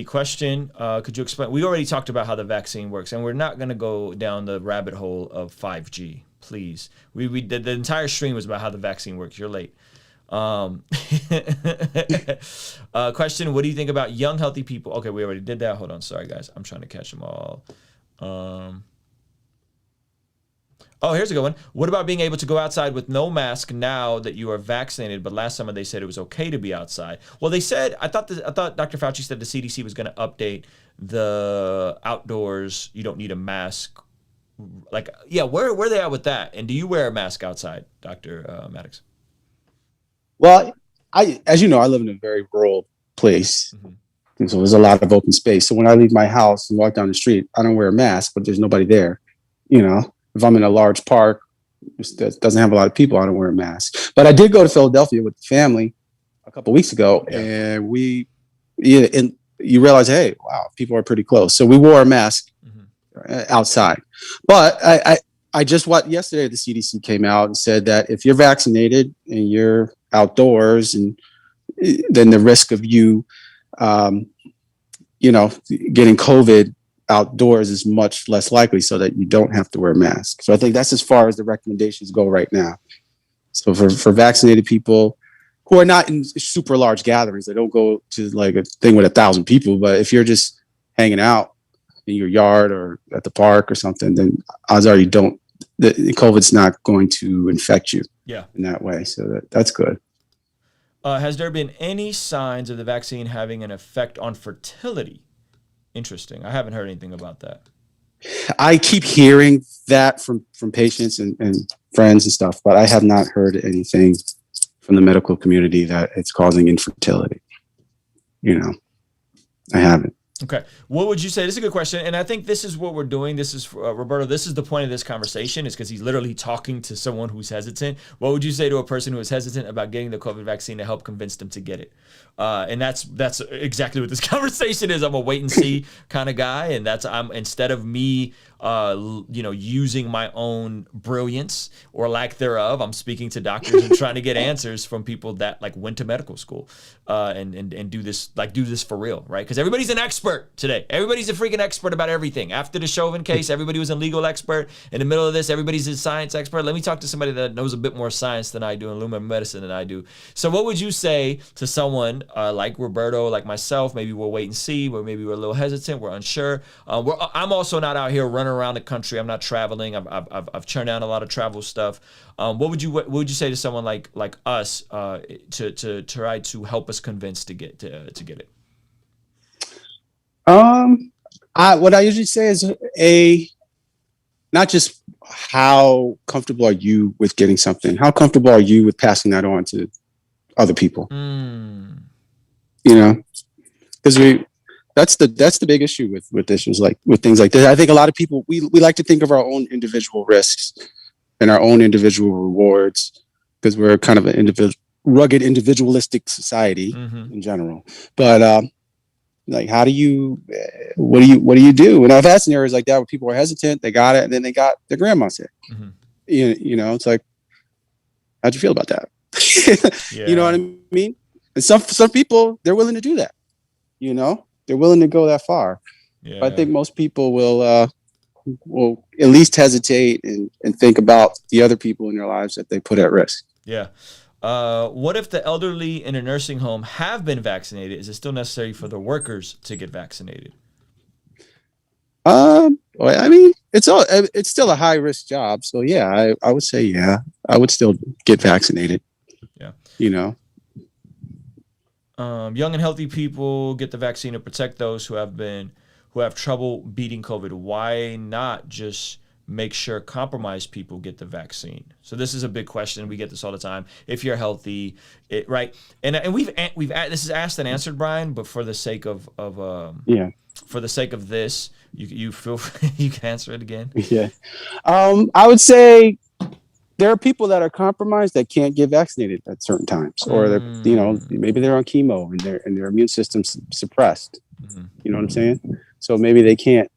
Speaker 2: Question, could you explain? We already talked about how the vaccine works, and we're not going to go down the rabbit hole of 5G, please. We did the entire stream was about how the vaccine works. You're late. Question, what do you think about young, healthy people? Okay, we already did that. Hold on. Sorry, guys. I'm trying to catch them all. Oh, here's a good one. What about being able to go outside with no mask now that you are vaccinated? But last summer they said it was okay to be outside. Well, they said I thought Dr. Fauci said the CDC was going to update the outdoors. You don't need a mask. Like, yeah, where are they at with that? And do you wear a mask outside, Dr. Maddox?
Speaker 3: Well, as you know, I live in a very rural place. And so there's a lot of open space. So when I leave my house and walk down the street, I don't wear a mask, but there's nobody there. You know, if I'm in a large park that doesn't have a lot of people, I don't wear a mask. But I did go to Philadelphia with the family a couple of weeks ago, and and you realize, hey, wow, people are pretty close. So we wore a mask outside. But I just yesterday the CDC came out and said that if you're vaccinated and you're outdoors, and then the risk of you, getting COVID outdoors is much less likely, so that you don't have to wear a mask. So I think that's as far as the recommendations go right now. So for vaccinated people who are not in super large gatherings, they don't go to like a thing with 1,000 people. But if you're just hanging out in your yard or at the park or something, then odds are the COVID's not going to infect you in that way. So that's good.
Speaker 2: Has there been any signs of the vaccine having an effect on fertility? Interesting. I haven't heard anything about that.
Speaker 3: I keep hearing that from patients and friends and stuff, but I have not heard anything from the medical community that it's causing infertility. I haven't.
Speaker 2: Okay. What would you say? This is a good question. And I think this is what we're doing. This is, Roberto, this is the point of this conversation, is because he's literally talking to someone who's hesitant. What would you say to a person who is hesitant about getting the COVID vaccine to help convince them to get it? And that's exactly what this conversation is. I'm a wait and see kind of guy. And instead of me, using my own brilliance or lack thereof, I'm speaking to doctors and trying to get answers from people that like went to medical school, and do this for real, right? Because everybody's an expert today. Everybody's a freaking expert about everything. After the Chauvin case, everybody was a legal expert. In the middle of this, everybody's a science expert. Let me talk to somebody that knows a bit more science than I do and lumen medicine than I do. So what would you say to someone like Roberto, like myself? Maybe we'll wait and see, or maybe we're a little hesitant, we're unsure. I'm also not out here running around the country. I'm not traveling. I've turned down a lot of travel stuff. What would you say to someone like us to try to help us convince to get it?
Speaker 3: What I usually say is not just how comfortable are you with getting something, how comfortable are you with passing that on to other people? Because that's the big issue with issues with things like this. I think a lot of people, we like to think of our own individual risks and our own individual rewards, because we're kind of an rugged individualistic society in general. But like, what do you do? And I've had scenarios like that where people are hesitant, they got it, and then they got their grandma sick. It's like, how'd you feel about that? You know what I mean? And some people, they're willing to do that. They're willing to go that far. Yeah. I think most people will at least hesitate and think about the other people in their lives that they put at risk.
Speaker 2: Yeah. What if the elderly in a nursing home have been vaccinated? Is it still necessary for the workers to get vaccinated?
Speaker 3: I mean, it's still a high risk job. So yeah, I would say, I would still get vaccinated. Yeah.
Speaker 2: Young and healthy people get the vaccine to protect those who have trouble beating COVID. Why not just make sure compromised people get the vaccine? So this is a big question. We get this all the time. If you're healthy, right? And we've this is asked and answered, Brian. But for the sake of this, you feel you can answer it again. Yeah,
Speaker 3: I would say there are people that are compromised that can't get vaccinated at certain times, or maybe they're on chemo and their immune system's suppressed. You know what I'm saying? So maybe they can't.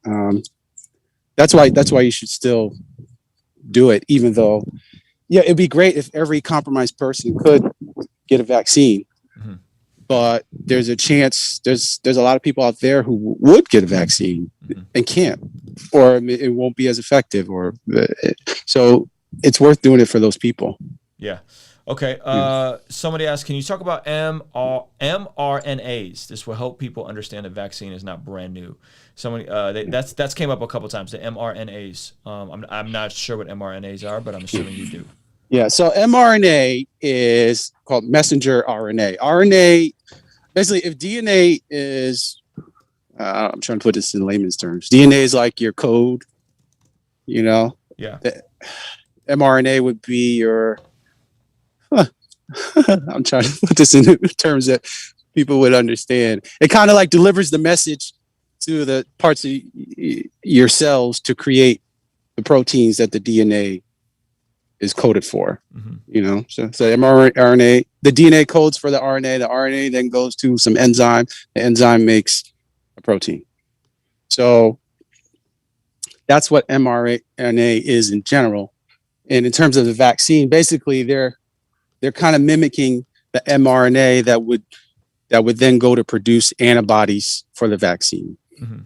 Speaker 3: That's why you should still do it, even though, it'd be great if every compromised person could get a vaccine. But there's a chance there's a lot of people out there who would get a vaccine and can't, or it won't be as effective, so it's worth doing it for those people. Yeah.
Speaker 2: Okay. Somebody asked, can you talk about mRNAs? This will help people understand the vaccine is not brand new. Someone that's came up a couple times. The mRNAs. I'm not sure what mRNAs are, but I'm assuming you do.
Speaker 3: Yeah. So mRNA is called messenger RNA. RNA, basically, if DNA is, I'm trying to put this in layman's terms. DNA is like your code. You know.
Speaker 2: Yeah.
Speaker 3: The mRNA would be your. I'm trying to put this in terms that people would understand. It kind of like delivers the message to the parts of your cells to create the proteins that the DNA is coded for.
Speaker 2: Mm-hmm.
Speaker 3: You know, so mRNA, the DNA codes for the RNA then goes to some enzyme. The enzyme makes a protein. So that's what mRNA is in general. And in terms of the vaccine, basically they're kind of mimicking the mRNA that would then go to produce antibodies for the vaccine.
Speaker 2: Mm-hmm.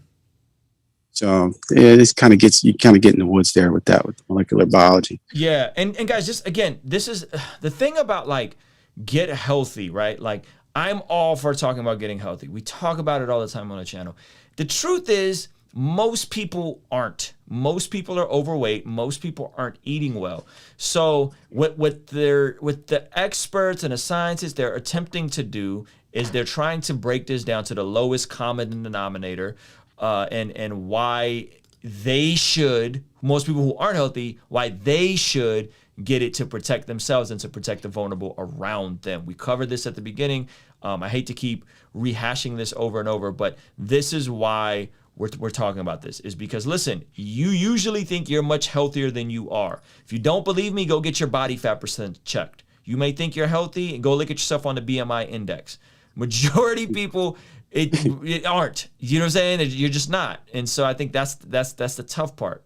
Speaker 3: So it kind of gets, you kind of get in the woods there with molecular biology.
Speaker 2: Yeah. And guys, just again, this is the thing about like get healthy, right? Like I'm all for talking about getting healthy. We talk about it all the time on the channel. The truth is most people aren't. Most people are overweight. Most people aren't eating well. So what the experts and the scientists they're attempting to do is they're trying to break this down to the lowest common denominator, and why they should, most people who aren't healthy, why they should get it to protect themselves and to protect the vulnerable around them. We covered this at the beginning. I hate to keep rehashing this over and over, but this is why we're talking about this, is because, listen, you usually think you're much healthier than you are. If you don't believe me, go get your body fat percent checked. You may think you're healthy, and go look at yourself on the BMI index. Majority people, it aren't. You know what I'm saying? You're just not. And so I think that's the tough part.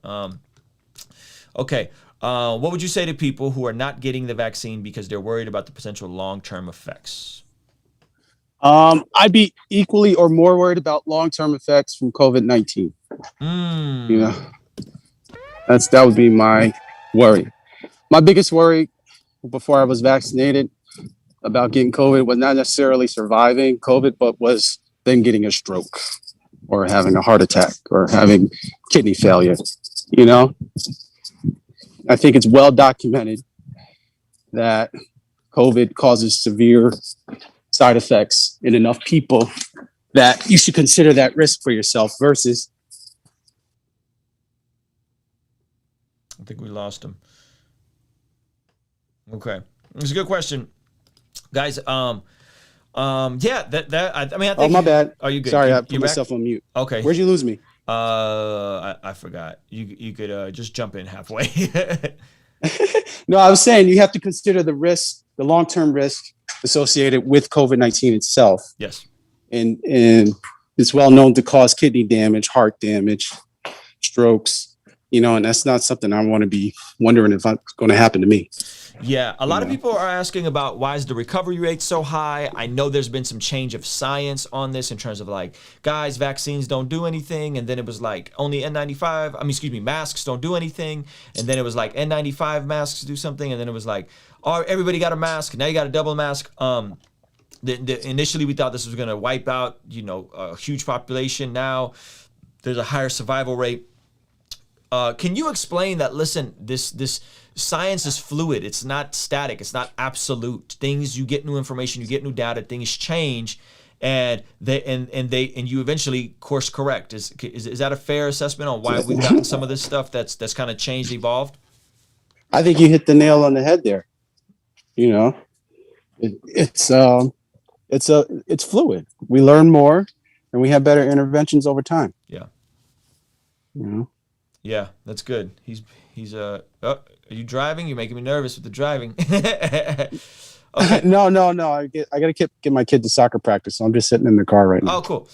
Speaker 2: Okay. What would you say to people who are not getting the vaccine because they're worried about the potential long-term effects?
Speaker 3: I'd be equally or more worried about long-term effects from COVID-19. You know, that would be my worry. My biggest worry before I was vaccinated about getting COVID was not necessarily surviving COVID, but was then getting a stroke or having a heart attack or having kidney failure. You know, I think it's well documented that COVID causes severe side effects in enough people that you should consider that risk for yourself versus.
Speaker 2: I think we lost him. Okay. It's a good question. Guys, yeah, I mean, I think.
Speaker 3: Oh, my bad.
Speaker 2: Are you good?
Speaker 3: Sorry, I put myself on mute.
Speaker 2: Okay.
Speaker 3: Where'd you lose me?
Speaker 2: I forgot. You could just jump in halfway.
Speaker 3: No, I was saying you have to consider the risk, the long-term risk associated with COVID-19 itself.
Speaker 2: Yes.
Speaker 3: And it's well known to cause kidney damage, heart damage, strokes, you know, and that's not something I want to be wondering if it's going to happen to me.
Speaker 2: Yeah, a lot of people are asking about why is the recovery rate so high. I know there's been some change of science on this in terms of like, guys, vaccines don't do anything. And then it was like only masks don't do anything. And then it was like N95 masks do something. And then it was like, oh, everybody got a mask. Now you got a double mask. Initially we thought this was going to wipe out, you know, a huge population. Now there's a higher survival rate. Can you explain that? Listen, this science is fluid. It's not static. It's not absolute. Things, you get new information, you get new data, things change, and you eventually course correct. Is that a fair assessment on why we've gotten some of this stuff that's kind of changed, evolved?
Speaker 3: I think you hit the nail on the head there. You know, it's fluid. We learn more, and we have better interventions over time.
Speaker 2: Yeah.
Speaker 3: You know.
Speaker 2: Yeah, that's good. He's are you driving? You're making me nervous with the driving. Okay.
Speaker 3: No. I gotta get my kid to soccer practice, so I'm just sitting in the car right now.
Speaker 2: Oh, cool.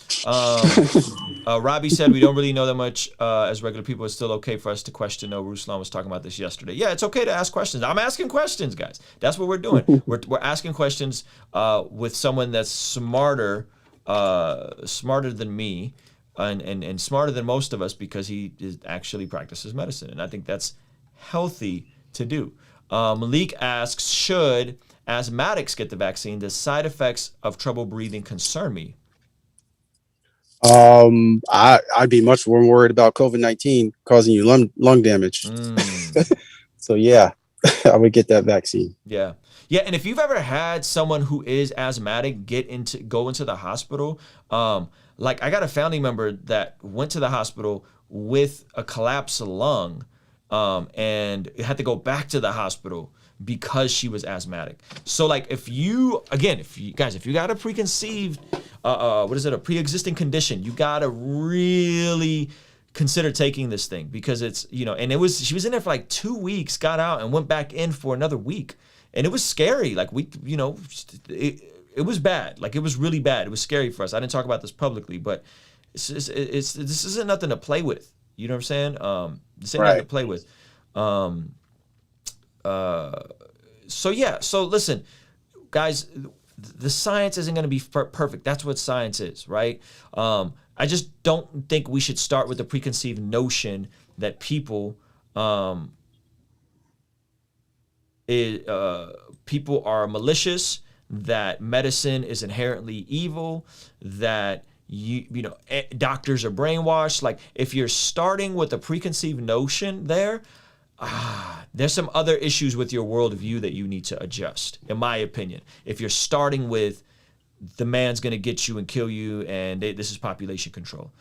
Speaker 2: Robbie said we don't really know that much as regular people. It's still okay for us to question. No, Ruslan was talking about this yesterday. Yeah, it's okay to ask questions. I'm asking questions, guys. That's what we're doing. We're asking questions with someone that's smarter than me. And smarter than most of us, because he actually practices medicine. And I think that's healthy to do. Malik asks, should asthmatics get the vaccine? Does side effects of trouble breathing concern me?
Speaker 3: I'd be much more worried about COVID-19 causing you lung damage. So yeah, I would get that vaccine.
Speaker 2: Yeah. Yeah, and if you've ever had someone who is asthmatic go into the hospital, like I got a family member that went to the hospital with a collapsed lung, and had to go back to the hospital because she was asthmatic. So like if you got a preconceived, a pre-existing condition, you gotta really consider taking this thing, because it's, and she was in there for like 2 weeks, got out and went back in for another week. And it was scary. Like it was bad. Like it was really bad. It was scary for us. I didn't talk about this publicly, but this isn't nothing to play with. You know what I'm saying? This ain't nothing to play with. So yeah. So listen, guys, the science isn't going to be perfect. That's what science is, right? I just don't think we should start with the preconceived notion that people people are malicious, that medicine is inherently evil, that doctors are brainwashed. Like if you're starting with a preconceived notion there's some other issues with your worldview that you need to adjust, in my opinion. If you're starting with the man's going to get you and kill you and this is population control.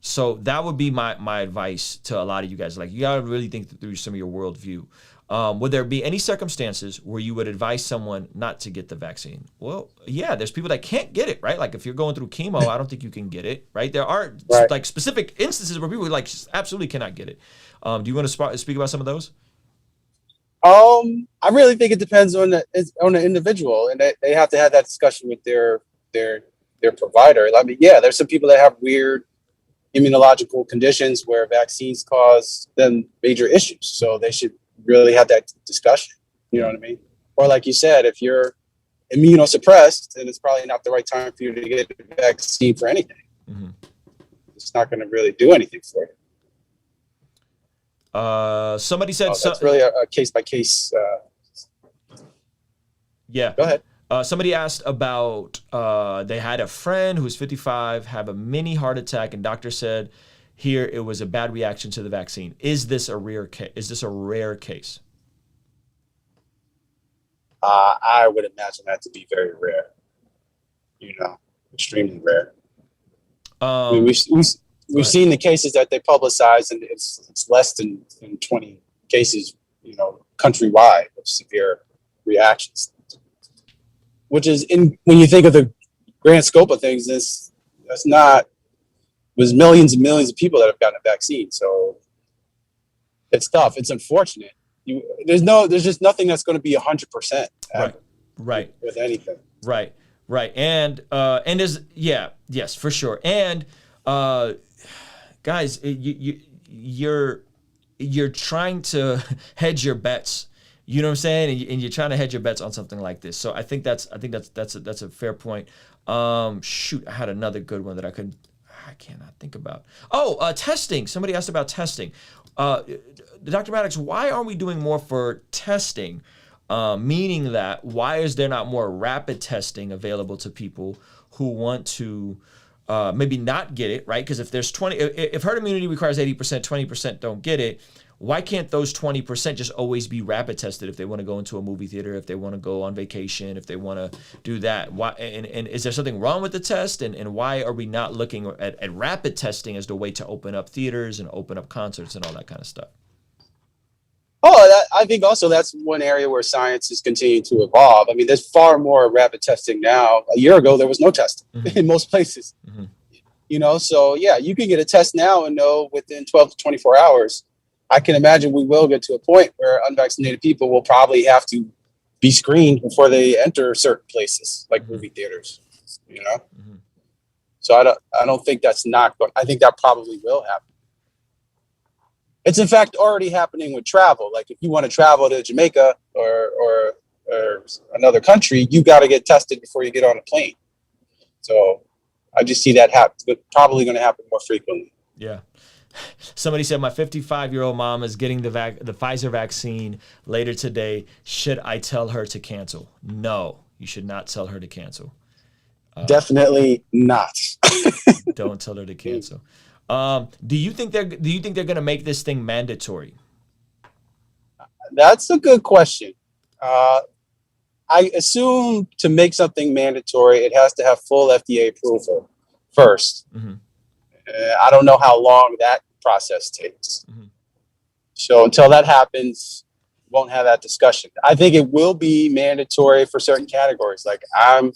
Speaker 2: So that would be my advice to a lot of you guys. Like you got to really think through some of your worldview. Would there be any circumstances where you would advise someone not to get the vaccine? Well, yeah, there's people that can't get it, right? Like if you're going through chemo, I don't think you can get it, right? There are like specific instances where people like absolutely cannot get it. Do you want to speak about some of those?
Speaker 3: I really think it depends on the individual, and they have to have that discussion with their provider. I mean, yeah, there's some people that have weird immunological conditions where vaccines cause them major issues, so they should really have that discussion. You know what I mean? Or like you said, if you're immunosuppressed, then it's probably not the right time for you to get a vaccine for anything. Mm-hmm. It's not going to really do anything for you.
Speaker 2: Somebody said
Speaker 3: that's really a case by case.
Speaker 2: Yeah.
Speaker 3: Go ahead.
Speaker 2: Somebody asked about they had a friend who's 55 have a mini heart attack, and doctor said here it was a bad reaction to the vaccine. Is this a rare case?
Speaker 3: I would imagine that to be very rare. Extremely rare. I mean, we've seen the cases that they publicize, and it's less than 20 cases, countrywide of severe reactions. Which is when you think of the grand scope of things, there's millions and millions of people that have gotten a vaccine. So it's tough. It's unfortunate. There's just nothing that's going to be 100%.
Speaker 2: Right.
Speaker 3: With anything.
Speaker 2: Right. And yes, for sure. And guys, you're trying to hedge your bets. You know what I'm saying? And you're trying to hedge your bets on something like this. So I think that's a fair point. Shoot, I had another good one that I cannot think about. Testing. Somebody asked about testing. Dr. Maddox, why aren't we doing more for testing? Meaning that why is there not more rapid testing available to people who want to maybe not get it, right? Because if there's if herd immunity requires 80%, 20% don't get it, why can't those 20% just always be rapid tested if they want to go into a movie theater, if they want to go on vacation, if they want to do that? Why? And is there something wrong with the test? And why are we not looking at rapid testing as the way to open up theaters and open up concerts and all that kind of stuff?
Speaker 3: I think also that's one area where science is continuing to evolve. I mean, there's far more rapid testing now. A year ago, there was no testing in most places. Mm-hmm. So yeah, you can get a test now and know within 12 to 24 hours. I can imagine we will get to a point where unvaccinated people will probably have to be screened before they enter certain places, like movie theaters. Mm-hmm. So I don't think that's not going. I think that probably will happen. It's in fact already happening with travel. Like if you want to travel to Jamaica or another country, you got to get tested before you get on a plane. So I just see that happen. It's probably going to happen more frequently.
Speaker 2: Yeah. Somebody said my 55-year-old mom is getting the Pfizer vaccine later today. Should I tell her to cancel? No, you should not tell her to cancel.
Speaker 3: Definitely not.
Speaker 2: Don't tell her to cancel. Do you think they're going to make this thing mandatory?
Speaker 3: That's a good question. I assume to make something mandatory, it has to have full FDA approval first.
Speaker 2: Mm-hmm.
Speaker 3: I don't know how long that process takes.
Speaker 2: Mm-hmm.
Speaker 3: So until that happens, won't have that discussion. I think it will be mandatory for certain categories. Like I'm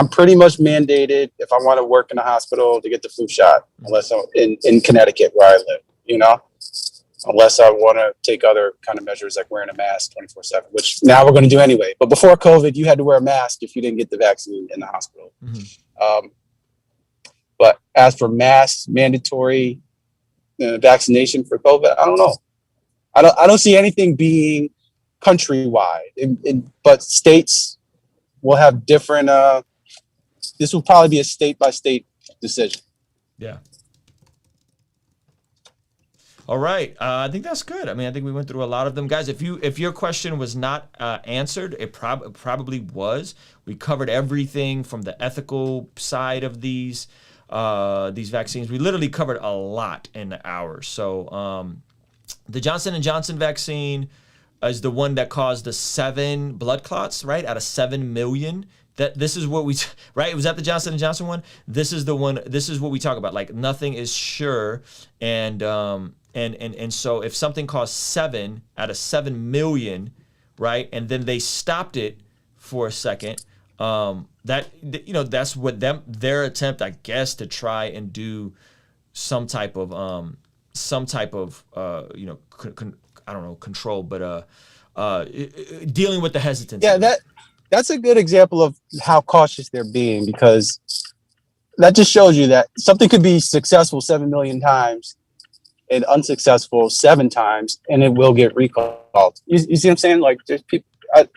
Speaker 3: pretty much mandated if I want to work in a hospital to get the flu shot, unless I'm in Connecticut where I live, you know, unless I want to take other kind of measures like wearing a mask 24/7, which now we're going to do anyway. But before COVID, you had to wear a mask if you didn't get the vaccine in the hospital.
Speaker 2: Mm-hmm.
Speaker 3: But as for mass mandatory vaccination for COVID, I don't know. I don't see anything being countrywide, but states will have different. This will probably be a state by state decision.
Speaker 2: Yeah. All right. I think that's good. I mean, I think we went through a lot of them, guys. If your question was not answered, it probably was. We covered everything from the ethical side of these vaccines. We literally covered a lot in the hour. So the Johnson & Johnson vaccine is the one that caused the 7 blood clots, right, out of 7 million. This is what we, right? Was that the Johnson & Johnson one? This is the one. This is what we talk about. Like nothing is sure, and so if something caused 7 out of 7 million, right, and then they stopped it for a second, that's what their attempt, I guess, to try and do some type of I don't know, control, but dealing with the hesitancy.
Speaker 3: Yeah, that's a good example of how cautious they're being, because that just shows you that something could be successful 7 million times and unsuccessful 7 times, and it will get recalled. You see what I'm saying? Like, there's people. I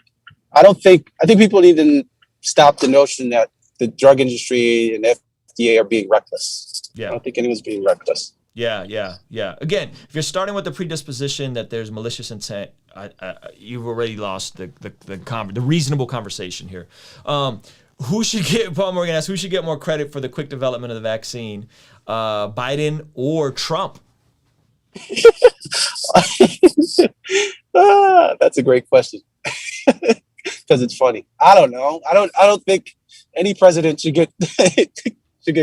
Speaker 3: think people need to stop the notion that the drug industry and FDA are being reckless.
Speaker 2: Yeah.
Speaker 3: I don't think anyone's being reckless.
Speaker 2: Yeah. Again, if you're starting with the predisposition that there's malicious intent, you've already lost the reasonable conversation here. Who should get? Paul Morgan asks, who should get more credit for the quick development of the vaccine, Biden or Trump?
Speaker 3: That's a great question, because it's funny. I don't know. I don't think any president should get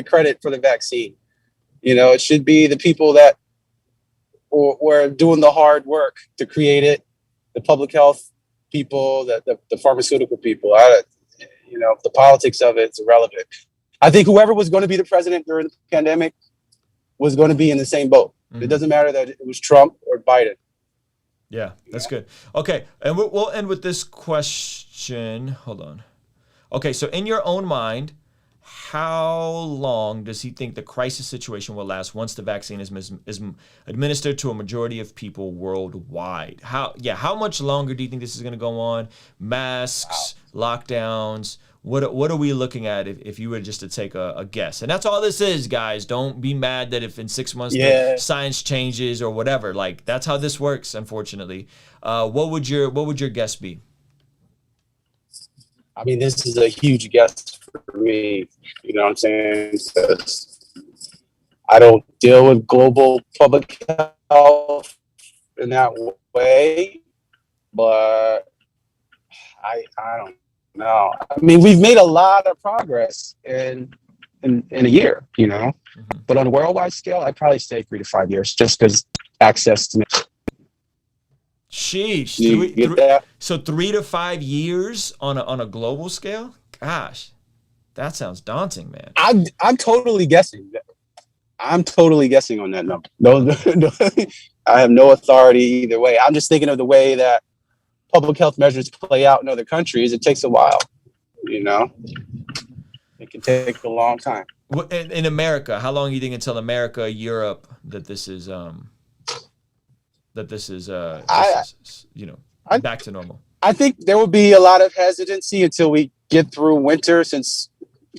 Speaker 3: credit for the vaccine. You know, it should be the people that were doing the hard work to create it, the public health people, the pharmaceutical people. The politics of it's irrelevant. I think whoever was going to be the president during the pandemic was going to be in the same boat. Mm-hmm. It doesn't matter that it was Trump or Biden.
Speaker 2: Yeah, that's good. Okay, and we'll end with this question. Hold on. Okay, so in your own mind, how long does he think the crisis situation will last once the vaccine is administered to a majority of people worldwide? How much longer do you think this is going to go on? Masks, lockdowns. What are we looking at if you were just to take a guess? And that's all this is, guys. Don't be mad that if in 6 months the science changes or whatever. Like, that's how this works, unfortunately. What would your guess be?
Speaker 3: I mean, this is a huge guess for me. You know what I'm saying? Because I don't deal with global public health in that way, but I don't know. I mean, we've made a lot of progress in a year, you know, but on a worldwide scale, I'd probably say 3 to 5 years, just because access to.
Speaker 2: Sheesh.
Speaker 3: You get that?
Speaker 2: So 3 to 5 years on a global scale? Gosh, that sounds daunting, man.
Speaker 3: I'm totally guessing. I'm totally guessing on that number. No, I have no authority either way. I'm just thinking of the way that public health measures play out in other countries. It takes a while, you know. It can take a long time.
Speaker 2: In America, how long do you think until America, Europe, that this is back to normal?
Speaker 3: I think there will be a lot of hesitancy until we get through winter, since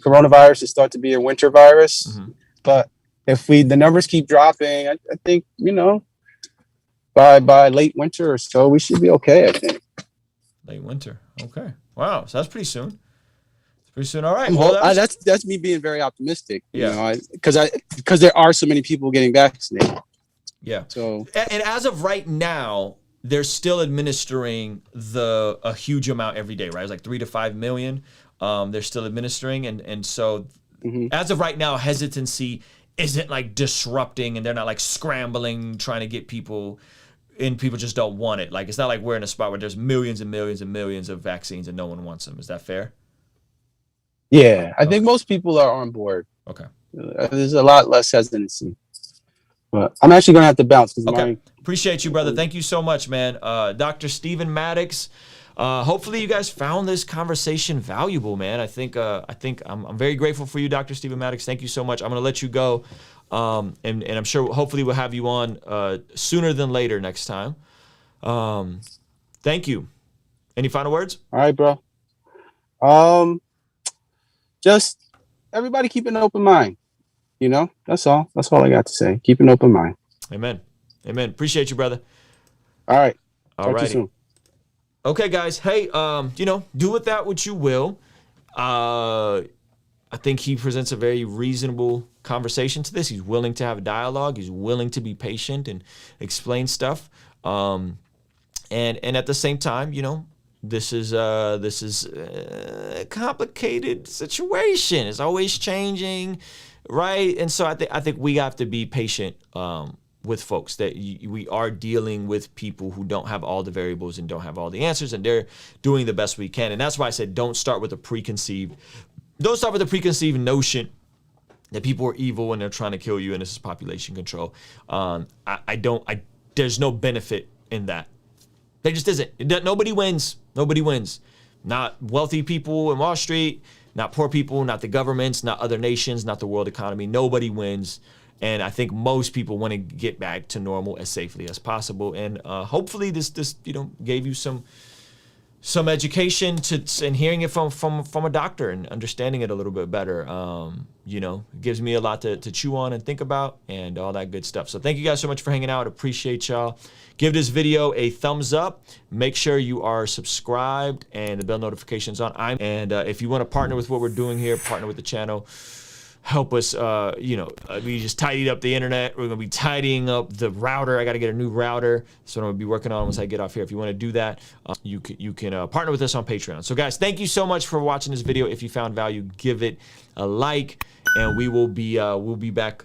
Speaker 3: coronavirus is thought to be a winter virus. Mm-hmm. But if the numbers keep dropping, I think, you know, by late winter or so, we should be okay, I think.
Speaker 2: Late winter. Okay. Wow. So that's pretty soon. Pretty soon. All right. Well,
Speaker 3: that's me being very optimistic.
Speaker 2: Yeah.
Speaker 3: Because there are so many people getting vaccinated.
Speaker 2: Yeah.
Speaker 3: So
Speaker 2: and as of right now, they're still administering a huge amount every day, right? It's like 3 to 5 million. They're still administering, and so as of right now, hesitancy isn't like disrupting, and they're not like scrambling trying to get people, and people just don't want it. Like, it's not like we're in a spot where there's millions and millions and millions of vaccines and no one wants them. Is that fair?
Speaker 3: Yeah, I think most people are on board.
Speaker 2: Okay.
Speaker 3: There's a lot less hesitancy. But I'm actually going to have to bounce.
Speaker 2: Okay. Appreciate you, brother. Thank you so much, man. Dr. Stephen Maddox. Hopefully you guys found this conversation valuable, man. I think I'm very grateful for you, Dr. Stephen Maddox. Thank you so much. I'm going to let you go. And I'm sure hopefully we'll have you on sooner than later next time. Thank you. Any final words?
Speaker 3: All right, bro. Just everybody keep an open mind. That's all. That's all I got to say. Keep an open mind.
Speaker 2: Amen. Amen. Appreciate you, brother.
Speaker 3: All right.
Speaker 2: All right. Okay, guys. Hey, do with that what you will. I think he presents a very reasonable conversation to this. He's willing to have a dialogue. He's willing to be patient and explain stuff. And at the same time, this is a complicated situation. It's always changing, right? And so I think we have to be patient with folks, that we are dealing with people who don't have all the variables and don't have all the answers, and they're doing the best we can. And that's why I said don't start with a preconceived notion that people are evil and they're trying to kill you and this is population control. There's no benefit in that. There just isn't. Nobody wins. Nobody wins. Not wealthy people in Wall Street, not poor people, not the governments, not other nations, not the world economy. Nobody wins. And I think most people want to get back to normal as safely as possible. And hopefully this gave you some education and hearing it from a doctor and understanding it a little bit better. It gives me a lot to chew on and think about and all that good stuff. So thank you guys so much for hanging out. Appreciate y'all. Give this video a thumbs up. Make sure you are subscribed and the bell notifications on. And if you want to partner with what we're doing here, partner with the channel, help us, we just tidied up the internet. We're going to be tidying up the router. I got to get a new router. So I'm going to be working on once I get off here. If you want to do that, you can partner with us on Patreon. So guys, thank you so much for watching this video. If you found value, give it a like, and we'll be back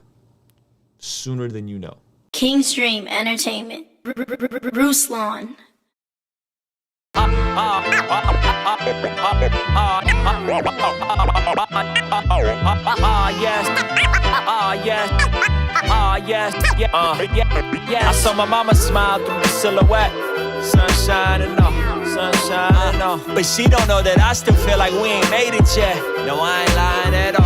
Speaker 2: sooner than you know.
Speaker 1: Kingstream Entertainment. Ruslan.
Speaker 2: I saw my mama smile through the silhouette. Sunshine and all, but she don't know that I still feel like we ain't made it yet. No, I ain't lying at all.